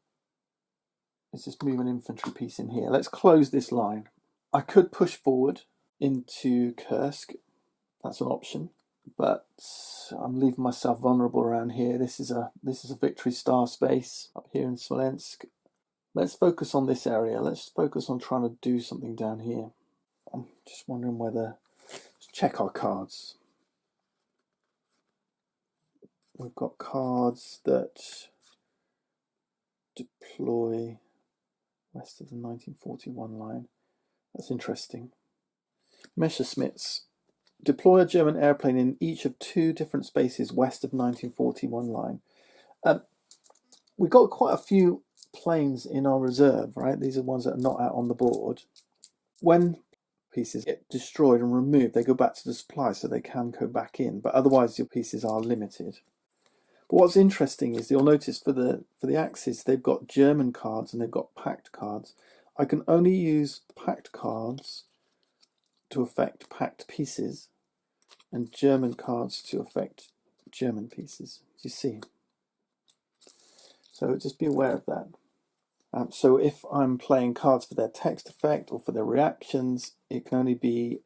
is just move an infantry piece in here. Let's close this line. I could push forward into Kursk. That's an option, but I'm leaving myself vulnerable around here. This is a victory star space up here in Smolensk. Let's focus on this area. Let's focus on trying to do something down here. I'm just wondering whether, let's check our cards. we've got cards that deploy west of the 1941 line. That's interesting. Messerschmitts deploy a German airplane in each of 2 different spaces west of 1941 line. We've got quite a few planes in our reserve, right? These are ones that are not out on the board. When pieces get destroyed and removed, they go back to the supply, so they can go back in, but otherwise your pieces are limited. But what's interesting is you'll notice for the Axis, they've got German cards and they've got packed cards. I can only use packed cards to affect packed pieces and German cards to affect German pieces. Do you see? So just be aware of that. So if I'm playing cards for their text effect or for their reactions, it can only be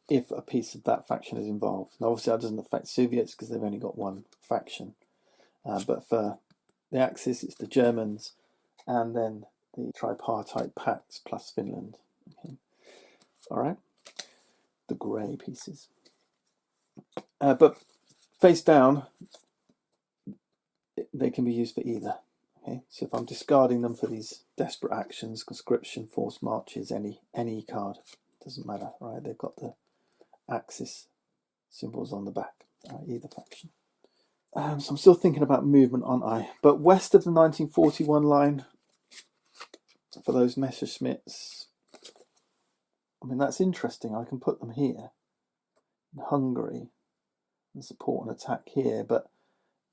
if a piece of that faction is involved. Now, obviously that doesn't affect Soviets because they've only got one faction. But for the Axis, it's the Germans and then the tripartite pacts plus Finland. Okay. All right, the grey pieces. But face down, they can be used for either. Okay, so if I'm discarding them for these desperate actions, conscription, forced marches, any card, doesn't matter, right? They've got the Axis symbols on the back, either faction. So I'm still thinking about movement, aren't I? But west of the 1941 line, for those Messerschmitts, I mean, that's interesting. I can put them here in Hungary and support an attack here, but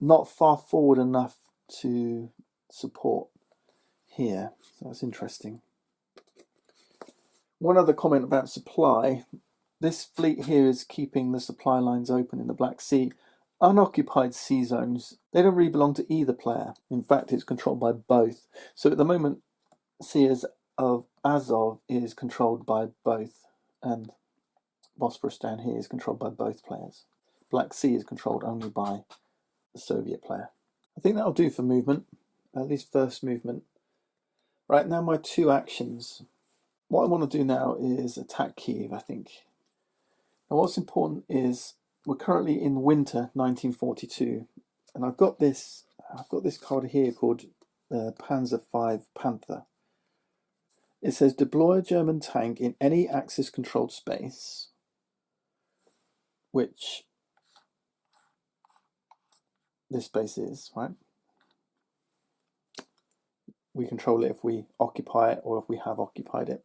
not far forward enough to support here. So that's interesting. One other comment about supply. This fleet here is keeping the supply lines open in the Black Sea. Unoccupied sea zones, they don't really belong to either player. In fact, it's controlled by both. So at the moment, Sea of Azov is controlled by both, and Bosporus down here is controlled by both players. Black Sea is controlled only by the Soviet player. I think that'll do for movement, at least first movement. Right, now my 2 actions. What I want to do now is attack Kiev, I think. Now what's important is we're currently in winter 1942, and I've got this card here called Panzer V Panther. It says deploy a German tank in any Axis-controlled space, which this space is, right? We control it if we occupy it or if we have occupied it.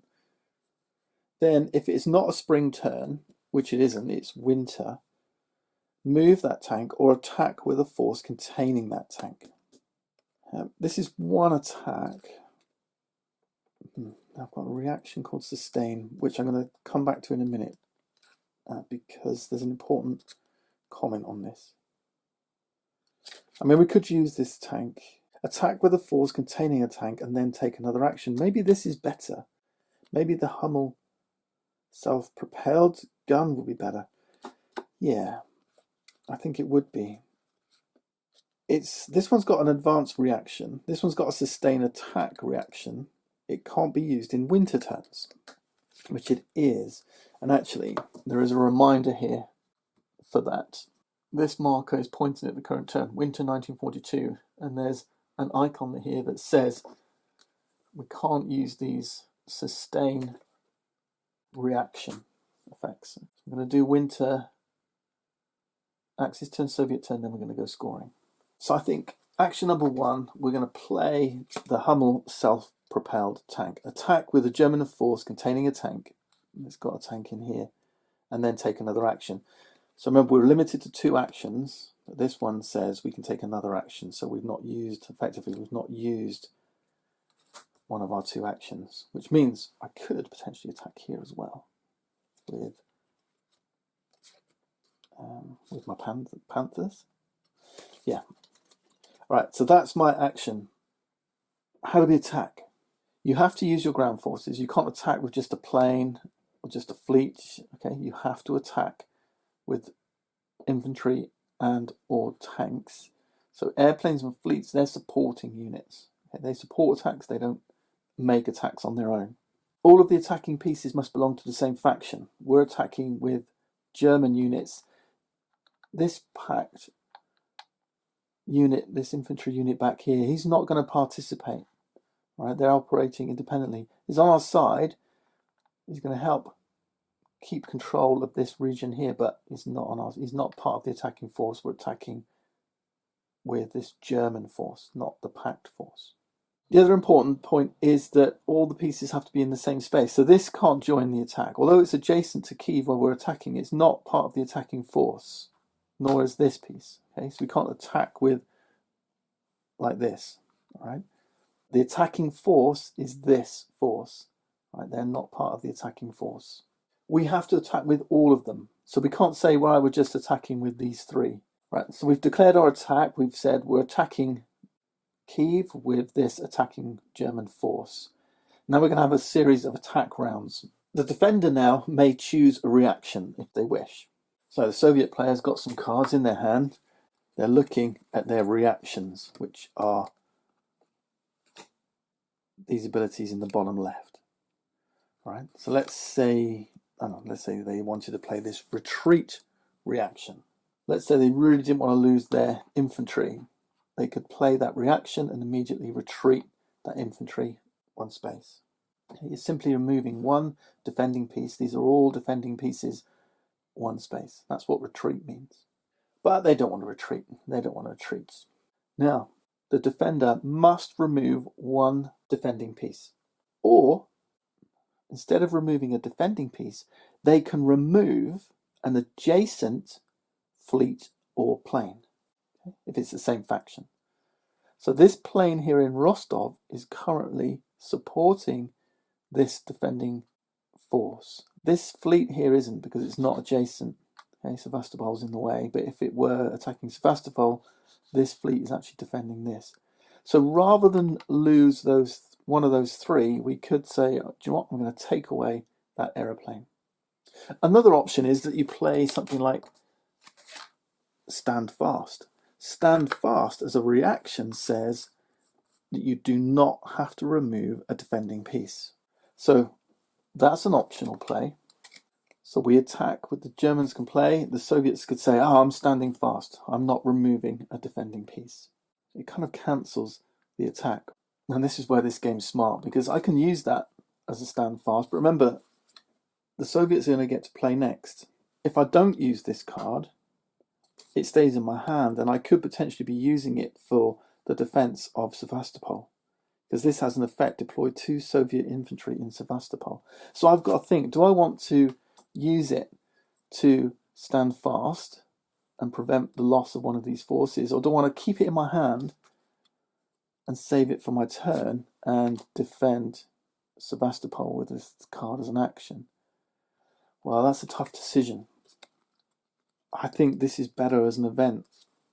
Then, if it's not a spring turn, which it isn't, it's winter, move that tank or attack with a force containing that tank. This is one attack. I've got a reaction called sustain, which I'm going to come back to in a minute because there's an important comment on this. I mean, we could use this tank, attack with a force containing a tank, and then take another action. Maybe this is better. Maybe the Hummel self-propelled gun would be better. Yeah, I think it would be. This one's got an advanced reaction. This one's got a sustain attack reaction. It can't be used in winter turns, which it is. And actually, there is a reminder here for that. This marker is pointing at the current turn, winter 1942, and there's an icon here that says we can't use these sustain reaction effects. I'm going to do winter, Axis turn, Soviet turn, then we're going to go scoring. So I think action number 1, we're going to play the Hummel self-propelled tank. Attack with a German force containing a tank. It's got a tank in here. And then take another action. So remember, we're limited to 2 actions. But this one says we can take another action. So we've not used one of our 2 actions. Which means I could potentially attack here as well. With my Panthers. Yeah. Right, so that's my action. How do we attack? You have to use your ground forces. You can't attack with just a plane or just a fleet. Okay, you have to attack with infantry and or tanks. So airplanes and fleets, they're supporting units. Okay, they support attacks, they don't make attacks on their own. All of the attacking pieces must belong to the same faction. We're attacking with German units. This pact unit, this infantry unit back here, he's not going to participate. Right? They're operating independently. He's on our side. He's going to help keep control of this region here, but he's not on ours. He's not part of the attacking force. We're attacking with this German force, not the packed force. The other important point is that all the pieces have to be in the same space. So this can't join the attack. Although it's adjacent to Kiev where we're attacking, it's not part of the attacking force, nor is this piece. Okay, so we can't attack with like this. All right. The attacking force is this force. Right? They're not part of the attacking force. We have to attack with all of them. So we can't say, well, we're just attacking with these three. Right. So we've declared our attack. We've said we're attacking Kiev with this attacking German force. Now we're going to have a series of attack rounds. The defender now may choose a reaction if they wish. So the Soviet player's got some cards in their hand. They're looking at their reactions, which are these abilities in the bottom left. Right. So let's say they wanted to play this retreat reaction. Let's say they really didn't want to lose their infantry. They could play that reaction and immediately retreat that infantry one space. You're simply removing one defending piece. These are all defending pieces, one space. That's what retreat means. But they don't want to retreat. They don't want to retreat. Now, the defender must remove one defending piece. Or, instead of removing a defending piece, they can remove an adjacent fleet or plane, if it's the same faction. So this plane here in Rostov is currently supporting this defending force. This fleet here isn't, because it's not adjacent. Okay, Sevastopol's in the way, but if it were attacking Sevastopol, this fleet is actually defending this. So rather than lose one of those three, we could say, do you know what, I'm going to take away that aeroplane. Another option is that you play something like Stand Fast. Stand Fast as a reaction says that you do not have to remove a defending piece. So that's an optional play. So we attack what the Germans can play. The Soviets could say, I'm standing fast. I'm not removing a defending piece. It kind of cancels the attack. And this is where this game's smart, because I can use that as a stand fast. But remember, the Soviets are going to get to play next. If I don't use this card, it stays in my hand, and I could potentially be using it for the defense of Sevastopol, because this has an effect: deploy 2 Soviet infantry in Sevastopol. So I've got to think, do I want to use it to stand fast and prevent the loss of one of these forces, or do I want to keep it in my hand and save it for my turn and defend Sevastopol with this card as an action? Well, that's a tough decision. I think this is better as an event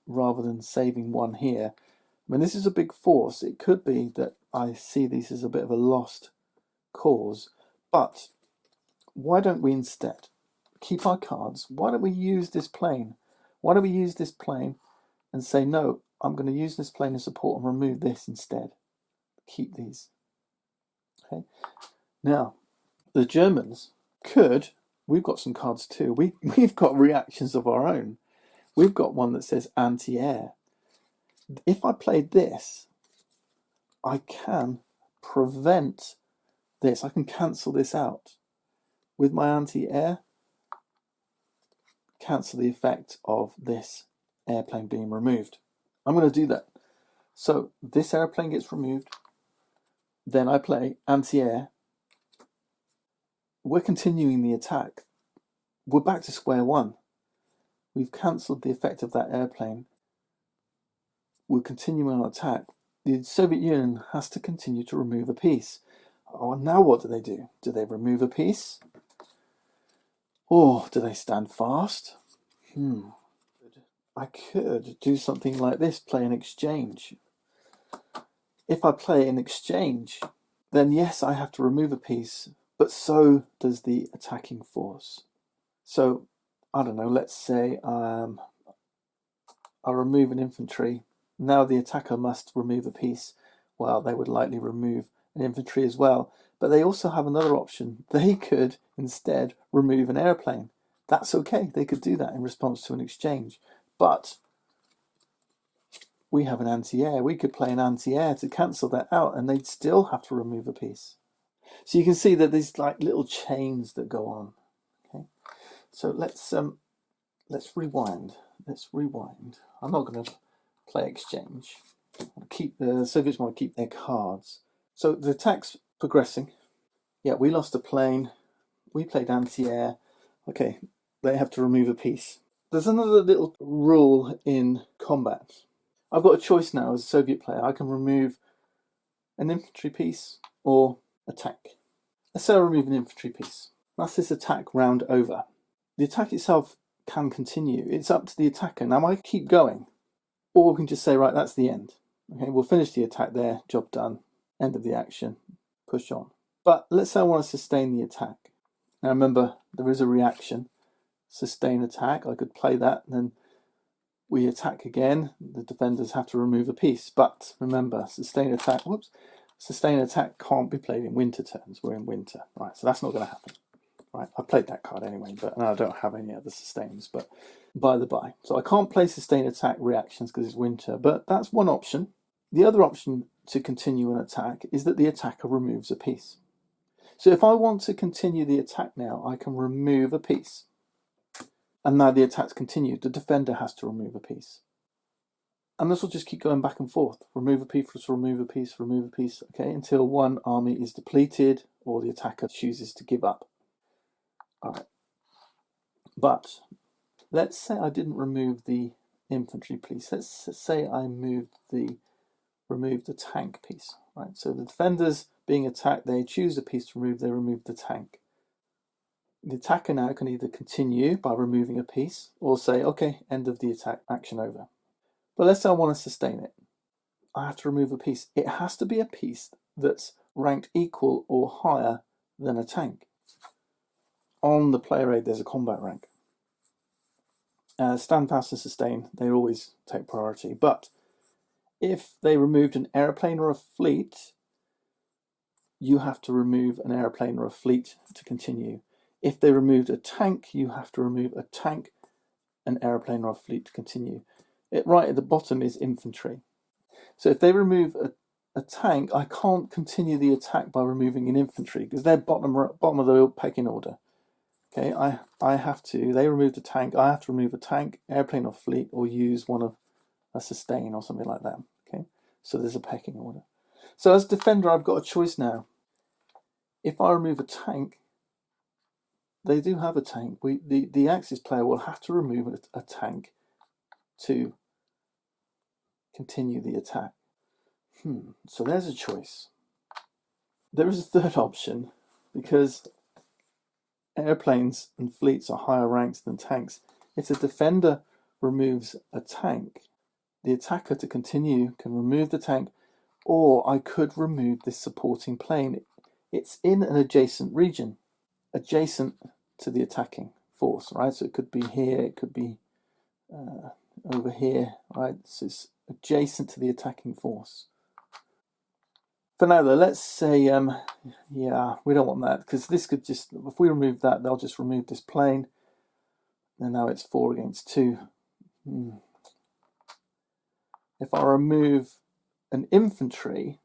rather than saving one here. I mean, this is a big force. It could be that I see these as a bit of a lost cause, but why don't we instead keep our cards? Why don't we use this plane? Why don't we use this plane and say, no, I'm going to use this plane as support and remove this instead. Keep these. Okay. Now, the Germans could, we've got some cards too. We've got reactions of our own. We've got one that says anti-air. If I played this, I can prevent this. I can cancel this out. With my anti-air, cancel the effect of this airplane being removed. I'm going to do that. So this airplane gets removed. Then I play anti-air. We're continuing the attack. We're back to square one. We've cancelled the effect of that airplane. We're continuing our attack. The Soviet Union has to continue to remove a piece. Oh, now what do? Do they remove a piece? Or do they stand fast? I could do something like this, play an exchange. If I play an exchange, then yes, I have to remove a piece, but so does the attacking force. So, I don't know, let's say I remove an infantry. Now the attacker must remove a piece. Well, they would likely remove an infantry as well. But they also have another option. They could instead remove an airplane. That's okay. They could do that in response to an exchange. But we have an anti-air. We could play an anti-air to cancel that out, and they'd still have to remove a piece. So you can see that there's like little chains that go on. Okay, so let's rewind. Let's rewind. I'm not going to play exchange. Keep the Soviets want to keep their cards. So the attack's progressing. Yeah, we lost a plane. We played anti-air. Okay, they have to remove a piece. There's another little rule in combat. I've got a choice now as a Soviet player. I can remove an infantry piece or a tank. Let's say I remove an infantry piece. That's this attack round over. The attack itself can continue. It's up to the attacker. Now I keep going, or we can just say, right, that's the end. Okay, we'll finish the attack there, job done, end of the action, push on. But let's say I want to sustain the attack. Now remember, there is a reaction, sustain attack. I could play that, and then we attack again. The defenders have to remove a piece. But remember, sustain attack, whoops, sustain attack can't be played in winter terms. We're in winter, right? So that's not going to happen. Right, I played that card anyway, but I don't have any other sustains, but by the by. So I can't play sustain attack reactions because it's winter, but that's one option. The other option to continue an attack is that the attacker removes a piece. So if I want to continue the attack now, I can remove a piece. And now the attack's continued. The defender has to remove a piece. And this will just keep going back and forth. Remove a piece, remove a piece, remove a piece, okay, until one army is depleted or the attacker chooses to give up. All right. But let's say I didn't remove the infantry piece. Let's say I removed the tank piece. Right. So the defenders being attacked, they choose a piece to remove. They remove the tank. The attacker now can either continue by removing a piece or say, okay, end of the attack, action over. But let's say I want to sustain it. I have to remove a piece. It has to be a piece that's ranked equal or higher than a tank. On the player aid, there's a combat rank. Stand fast and sustain, they always take priority. But if they removed an airplane or a fleet, you have to remove an airplane or a fleet to continue. If they removed a tank, you have to remove a tank, an airplane or a fleet to continue. Right at the bottom is infantry. So if they remove a tank, I can't continue the attack by removing an infantry because they're bottom of the pecking order. Okay, they removed a tank, I have to remove a tank, airplane or fleet, or use one of a sustain or something like that. Okay, so there's a pecking order. So as defender, I've got a choice now. If I remove a tank, they do have a tank. The Axis player will have to remove a tank to continue the attack. So there's a choice. There is a third option, because airplanes and fleets are higher ranks than tanks. If the defender removes a tank, the attacker to continue can remove the tank, or I could remove this supporting plane. It's in an adjacent region, adjacent to the attacking force, right? So it could be here, it could be over here, right? So it's adjacent to the attacking force. For now though, let's say, yeah, we don't want that, because this could just, if we remove that, they'll just remove this plane, and now it's 4 against 2. If I remove an infantry,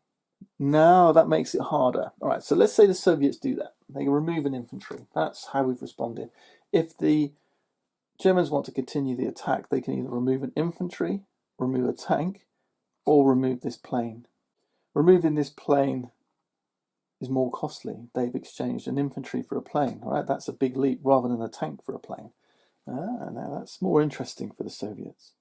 now that makes it harder. All right, so let's say the Soviets do that. They remove an infantry. That's how we've responded. If the Germans want to continue the attack, they can either remove an infantry, remove a tank, or remove this plane. Removing this plane is more costly. They've exchanged an infantry for a plane. All right, that's a big leap rather than a tank for a plane. Now that's more interesting for the Soviets.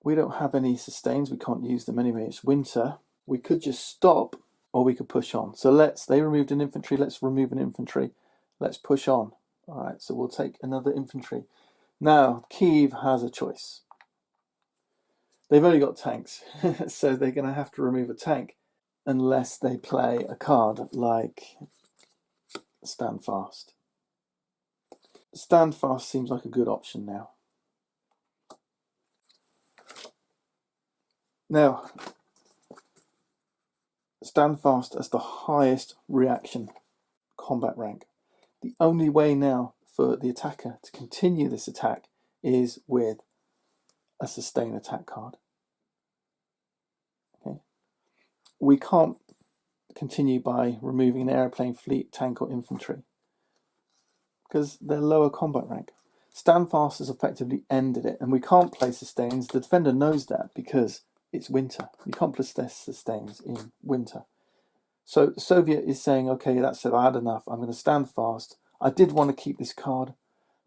We don't have any sustains. We can't use them anyway. It's winter. We could just stop, or we could push on. So they removed an infantry. Let's remove an infantry. Let's push on. All right, so we'll take another infantry. Now, Kiev has a choice. They've only got tanks, so they're going to have to remove a tank unless they play a card like Stand Fast. Stand Fast seems like a good option now. Now, Stand Fast as the highest reaction combat rank. The only way now for the attacker to continue this attack is with a sustain attack card. we can't continue by removing an airplane, fleet, tank or infantry because they're lower combat rank. Stand fast has effectively ended it, and we can't play sustains. The defender knows that because it's winter. You can't play sustains in winter. So the Soviet is saying, okay, that's it, I had enough. I'm going to stand fast. I did want to keep this card,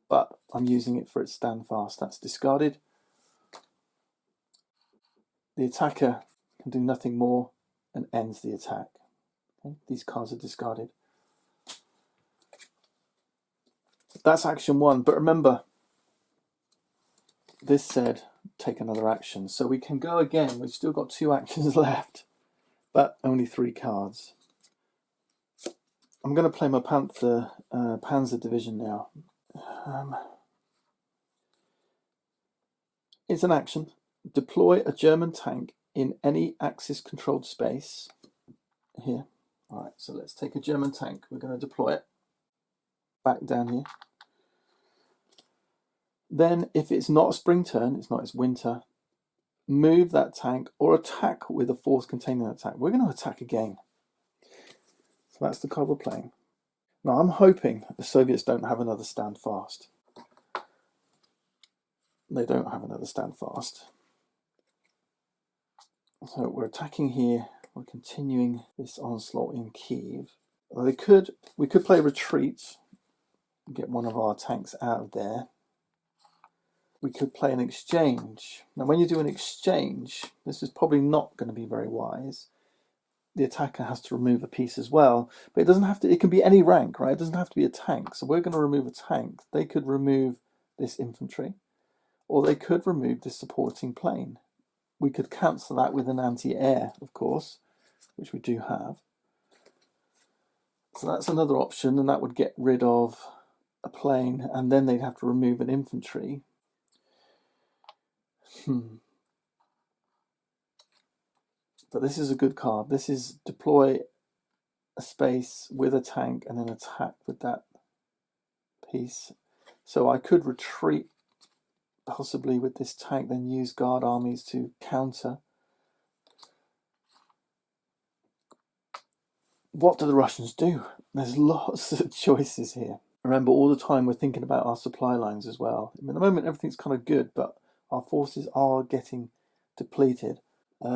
but I'm using it for its stand fast. That's discarded. The attacker can do nothing more and ends the attack. Okay? These cards are discarded. That's action one, but remember, this said take another action. So we can go again. We've still got 2 actions left, but only 3 cards. I'm going to play my Panzer division now. It's an action. Deploy a German tank in any Axis-controlled space. Here. All right, so let's take a German tank. We're going to deploy it back down here. Then, if it's not a spring turn, it's winter, move that tank or attack with a force containing attack. We're going to attack again. So that's the card we're playing. Now, I'm hoping the Soviets don't have another stand fast. They don't have another stand fast. So we're attacking here. We're continuing this onslaught in Kiev. We could play retreat, get one of our tanks out of there. We could play an exchange. Now, when you do an exchange, this is probably not going to be very wise. The attacker has to remove a piece as well, but it doesn't have to. It can be any rank, right? It doesn't have to be a tank. So we're going to remove a tank. They could remove this infantry, or they could remove this supporting plane. We could cancel that with an anti-air, of course, which we do have. So that's another option, and that would get rid of a plane, and then they'd have to remove an infantry. But this is a good card. This is deploy a space with a tank and then attack with that piece. So I could retreat possibly with this tank, then use guard armies to counter. What do the Russians do? There's lots of choices here. Remember, all the time we're thinking about our supply lines as well. I mean, at the moment everything's kind of good, but our forces are getting depleted.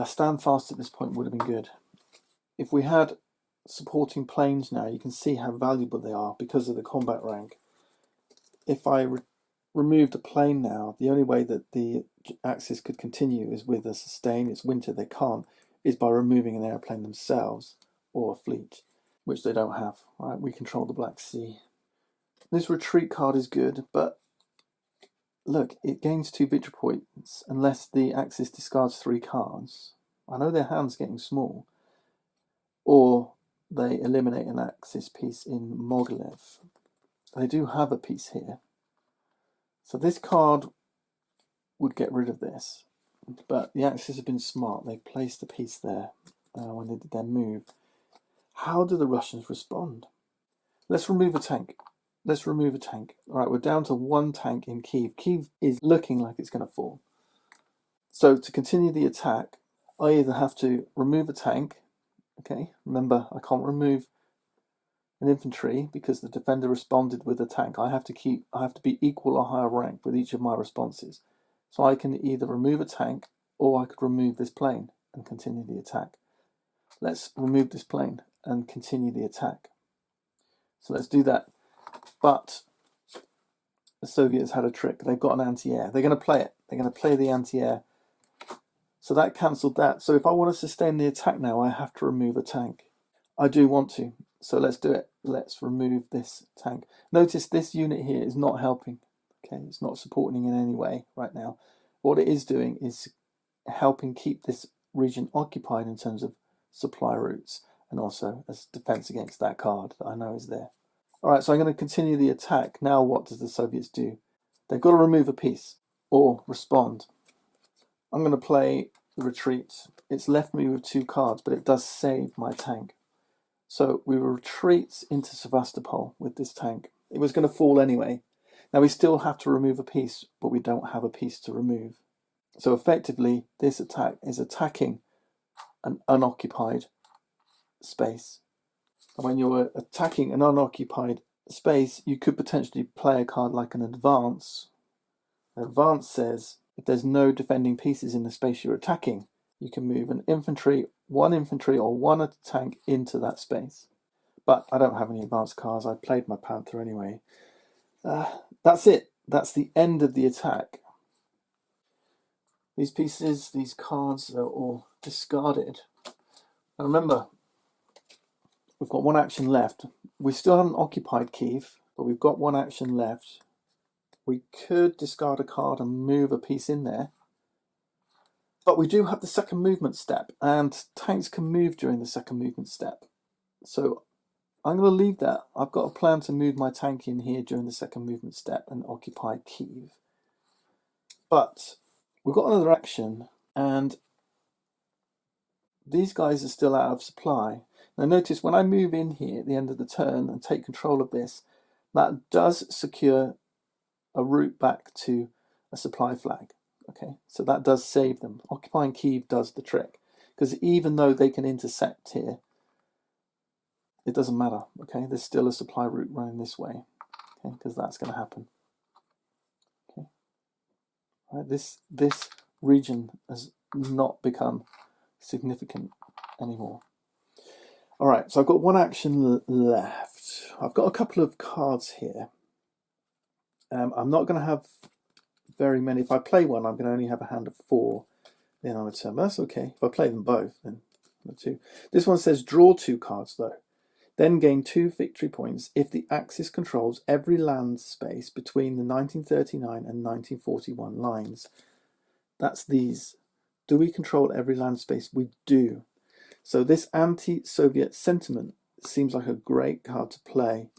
Stand fast at this point would have been good. If we had supporting planes now, you can see how valuable they are because of the combat rank. If I removed a plane now, the only way that the Axis could continue is with a sustain. It's winter, they can't, is by removing an airplane themselves or a fleet, which they don't have. Right? We control the Black Sea. This retreat card is good, but look, it gains 2 victory points unless the Axis discards 3 cards. I know their hand's getting small. Or they eliminate an Axis piece in Mogilev. They do have a piece here. So this card would get rid of this. But the Axis have been smart. They've placed a piece there when they did their move. How do the Russians respond? Let's remove a tank. Let's remove a tank. All right, we're down to 1 tank in Kiev. Kiev is looking like it's going to fall. So to continue the attack, I either have to remove a tank. Okay, remember, I can't remove an infantry because the defender responded with a tank. I have to be equal or higher rank with each of my responses. So I can either remove a tank or I could remove this plane and continue the attack. Let's remove this plane and continue the attack. So let's do that. But the Soviets had a trick. They've got an anti-air. They're going to play it. They're going to play the anti-air. So that cancelled that. So if I want to sustain the attack now, I have to remove a tank. I do want to. So let's do it. Let's remove this tank. Notice this unit here is not helping. Okay, it's not supporting in any way right now. What it is doing is helping keep this region occupied in terms of supply routes and also as defense against that card that I know is there. Alright, so I'm going to continue the attack. Now what does the Soviets do? They've got to remove a piece or respond. I'm going to play the retreat. It's left me with 2 cards, but it does save my tank. So we will retreat into Sevastopol with this tank. It was going to fall anyway. Now we still have to remove a piece, but we don't have a piece to remove. So effectively, this attack is attacking an unoccupied space. And when you're attacking an unoccupied space, you could potentially play a card like an advance. An advance says if there's no defending pieces in the space you're attacking, you can move one infantry or one tank into that space. But I don't have any advanced cards. I played my Panther anyway. That's it. That's the end of the attack. These pieces, these cards, are all discarded. Now remember, we've got one action left. We still haven't occupied Kiev, but we've got one action left. We could discard a card and move a piece in there. But we do have the second movement step, and tanks can move during the second movement step. So I'm going to leave that. I've got a plan to move my tank in here during the second movement step and occupy Kiev. But we've got another action, and these guys are still out of supply. Now notice when I move in here at the end of the turn and take control of this, that does secure a route back to a supply flag. Okay, so that does save them. Occupying Kiev does the trick, because even though they can intercept here, it doesn't matter. Okay, there's still a supply route running this way. Okay, because that's going to happen. Okay, all right, this region has not become significant anymore. All right, so I've got one action left. I've got a couple of cards here. I'm not going to have very many. If I play one, I'm going to only have a hand of 4. Then I would say, that's okay. If I play them both, then 2. This one says draw 2 cards though. Then gain 2 victory points if the Axis controls every land space between the 1939 and 1941 lines. That's these. Do we control every land space? We do. So this anti-Soviet sentiment seems like a great card to play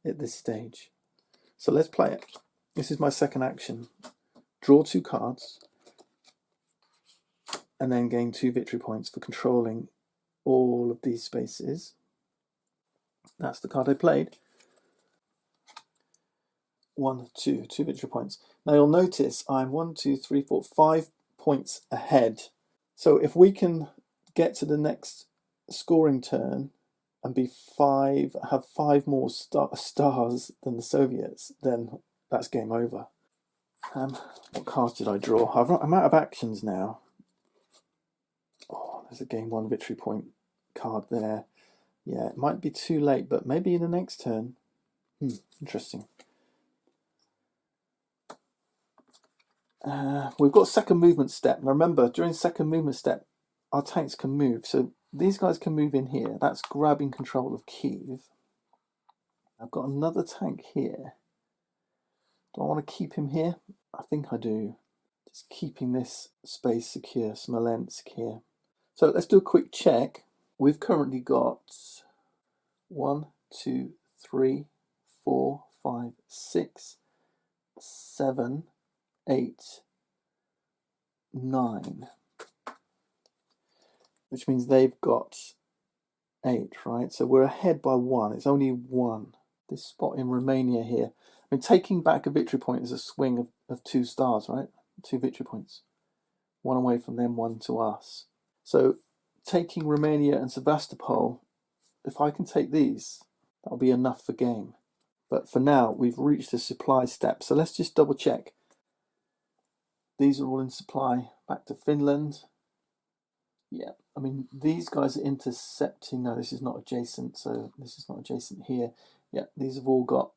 at this stage. So let's play it. This is my second action. Draw 2 cards and then gain 2 victory points for controlling all of these spaces. That's the card I played. 1, 2 victory points. Now you'll notice I'm 5 points ahead. So if we can get to the next scoring turn and have 5 more stars than the Soviets, then that's game over. What cards did I draw? I'm out of actions now. Oh, there's a game 1 victory point card there. Yeah, it might be too late, but maybe in the next turn. Interesting. We've got second movement step. Now remember, during second movement step, our tanks can move. So these guys can move in here. That's grabbing control of Kiev. I've got another tank here. Do I want to keep him here? I think I do. Just keeping this space secure, Smolensk here. So let's do a quick check. We've currently got 1, 2, 3, 4, 5, 6, 7, 8, 9. Which means they've got 8, right? So we're ahead by 1. It's only 1. This spot in Romania here. I mean, taking back a victory point is a swing of 2 stars, right? 2 victory points. 1 away from them, 1 to us. So taking Romania and Sevastopol, if I can take these, that'll be enough for game. But for now, we've reached the supply step. So let's just double check. These are all in supply. Back to Finland. Yeah, I mean, these guys are intercepting. No, this is not adjacent, so this is not adjacent here. Yeah, these have all got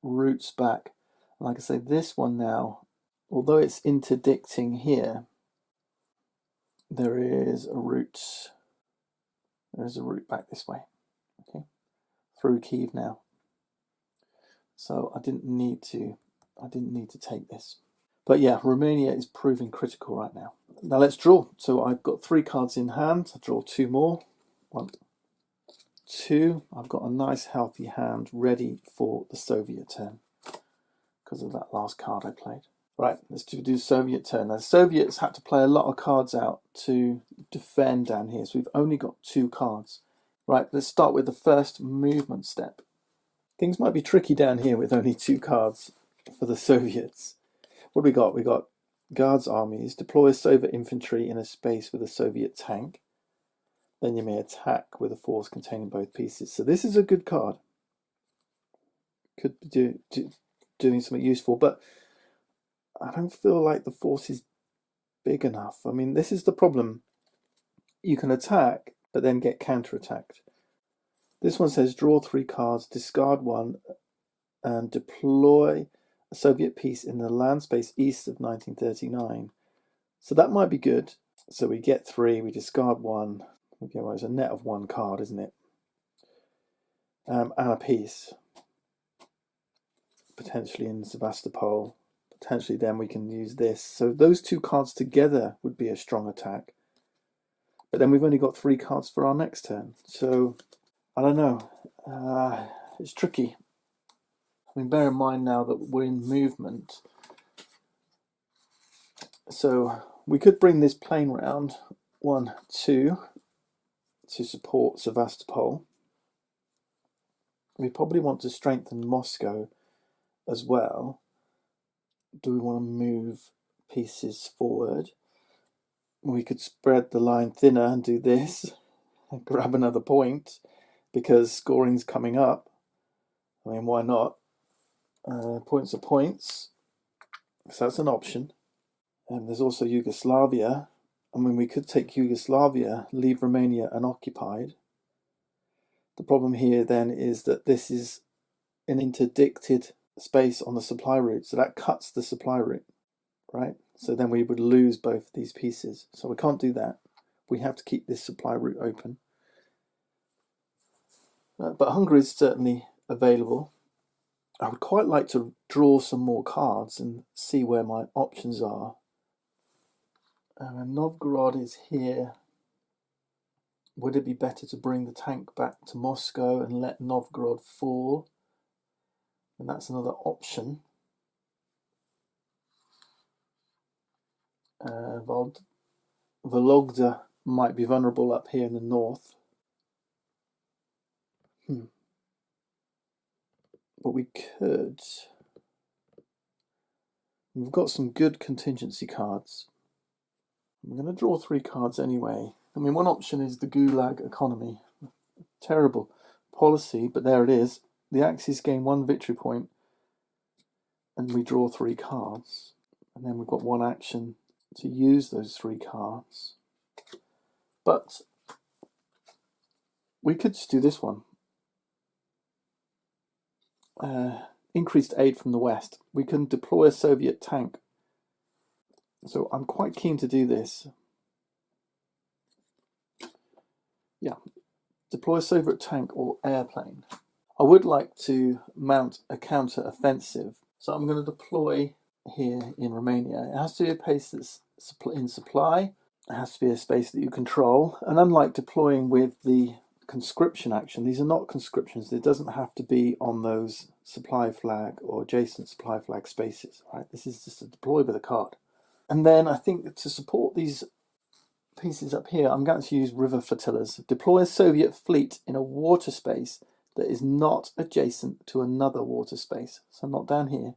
routes back. And like I say, this one now, although it's interdicting here, there is a route. There is a route back this way, okay, through Kiev now. So I didn't need to take this. But yeah, Romania is proving critical right now. Now let's draw. So I've got 3 cards in hand. I draw 2 more. 1, 2. I've got a nice healthy hand ready for the Soviet turn because of that last card I played. Right, let's do Soviet turn. Now the Soviets had to play a lot of cards out to defend down here. So we've only got 2 cards. Right, let's start with the first movement step. Things might be tricky down here with only 2 cards for the Soviets. What do we got? We got Guards armies, deploy Soviet infantry in a space with a Soviet tank. then you may attack with a force containing both pieces. So this is a good card. Could be doing something useful, but I don't feel like the force is big enough. I mean, this is the problem. You can attack, but then get counterattacked. This one says draw 3 cards, discard 1, and deploy a Soviet piece in the land space east of 1939. So that might be good. So we get 3, we discard 1. Okay, well, it's a net of 1 card, isn't it? And a piece, potentially in Sevastopol. Potentially then we can use this. So those 2 cards together would be a strong attack. But then we've only got 3 cards for our next turn. So I don't know. It's tricky. I mean, bear in mind now that we're in movement. So we could bring this plane round 1, 2 to support Sevastopol. We probably want to strengthen Moscow as well. Do we want to move pieces forward? We could spread the line thinner and do this and grab another point because scoring's coming up. I mean, why not? Points are points, so that's an option. And there's also Yugoslavia. I mean, we could take Yugoslavia, leave Romania unoccupied. The problem here then is that this is an interdicted space on the supply route, so that cuts the supply route, right? So then we would lose both of these pieces. So we can't do that. We have to keep this supply route open. But Hungary is certainly available. I would quite like to draw some more cards and see where my options are. Novgorod is here. Would it be better to bring the tank back to Moscow and let Novgorod fall? And that's another option. Vologda might be vulnerable up here in the north. But we could. We've got some good contingency cards. I'm going to draw 3 cards anyway. I mean, one option is the Gulag economy. Terrible policy, but there it is. The Axis gain 1 victory point, and we draw 3 cards. And then we've got 1 action to use those 3 cards. But we could just do this one. Increased aid from the West. We can deploy a Soviet tank. So I'm quite keen to do this. Yeah, deploy a Soviet tank or airplane. I would like to mount a counter-offensive. So I'm going to deploy here in Romania. It has to be a place that's in supply. It has to be a space that you control. And unlike deploying with the conscription action, these are not conscriptions. It doesn't have to be on those supply flag or adjacent supply flag spaces, right? This is just a deploy with a card. And then I think to support these pieces up here, I'm going to use river flotillas. Deploy a Soviet fleet in a water space that is not adjacent to another water space. So not down here.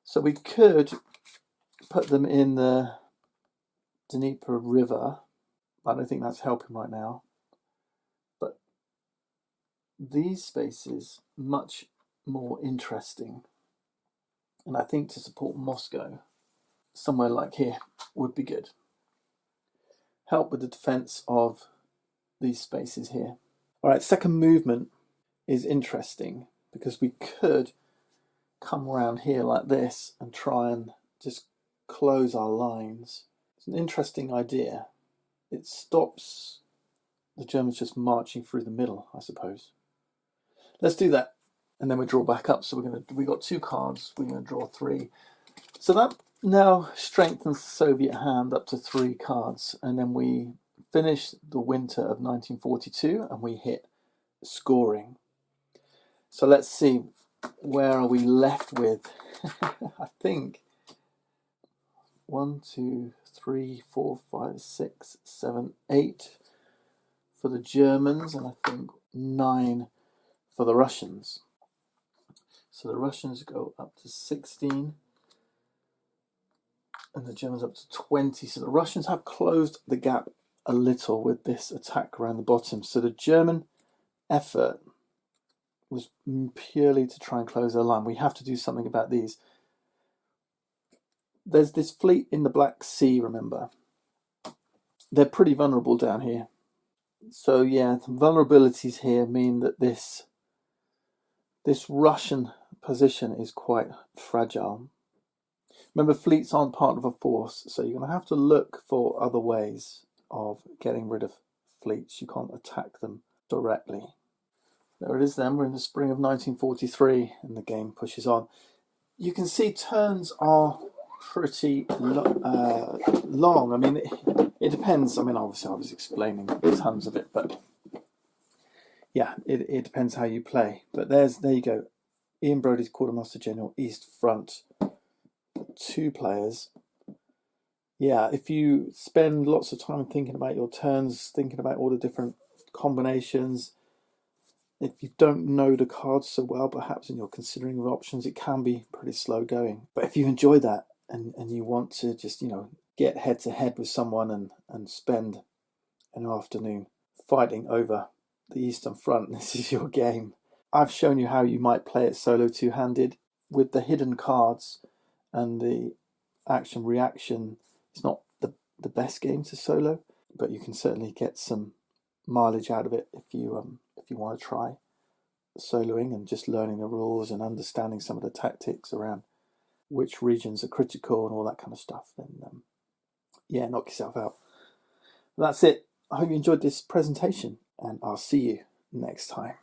So we could put them in the Dnieper River. I don't think that's helping right now. But these spaces much more interesting. And I think to support Moscow, somewhere like here would be good. Help with the defense of these spaces here. All right, second movement is interesting because we could come around here like this and try and just close our lines. It's an interesting idea. It stops the Germans just marching through the middle, I suppose. Let's do that, and then we draw back up. So we got 2 cards. We're going to draw 3. So that now strengthens the Soviet hand up to 3 cards, and then we finish the winter of 1942, and we hit scoring. So let's see, where are we left with? I think 1, 2, 3, 4, 5, 6, 7, 8 for the Germans, and I think 9 for the Russians. So the Russians go up to 16 and the Germans up to 20. So the Russians have closed the gap a little with this attack around the bottom. So the German effort was purely to try and close their line. We have to do something about these. There's this fleet in the Black Sea, remember. They're pretty vulnerable down here. So yeah, the vulnerabilities here mean that this Russian position is quite fragile. Remember, fleets aren't part of a force, so you're going to have to look for other ways of getting rid of fleets. You can't attack them directly. There it is then, we're in the spring of 1943 and the game pushes on. You can see turns are pretty long. I mean, it depends. I mean, obviously I was explaining tons of it, but yeah, it depends how you play. But there you go. Ian Brodie's Quartermaster General, East Front. 2 players. Yeah, if you spend lots of time thinking about your turns, thinking about all the different combinations, if you don't know the cards so well, perhaps, and you're considering the options, it can be pretty slow going. But if you enjoy that and you want to just, get head to head with someone and spend an afternoon fighting over the Eastern Front, this is your game. I've shown you how you might play it solo two-handed with the hidden cards and the action reaction. It's not the best game to solo, but you can certainly get some mileage out of it if you want to try soloing and just learning the rules and understanding some of the tactics around which regions are critical and all that kind of stuff. Then yeah, knock yourself out. That's it. I hope you enjoyed this presentation, and I'll see you next time.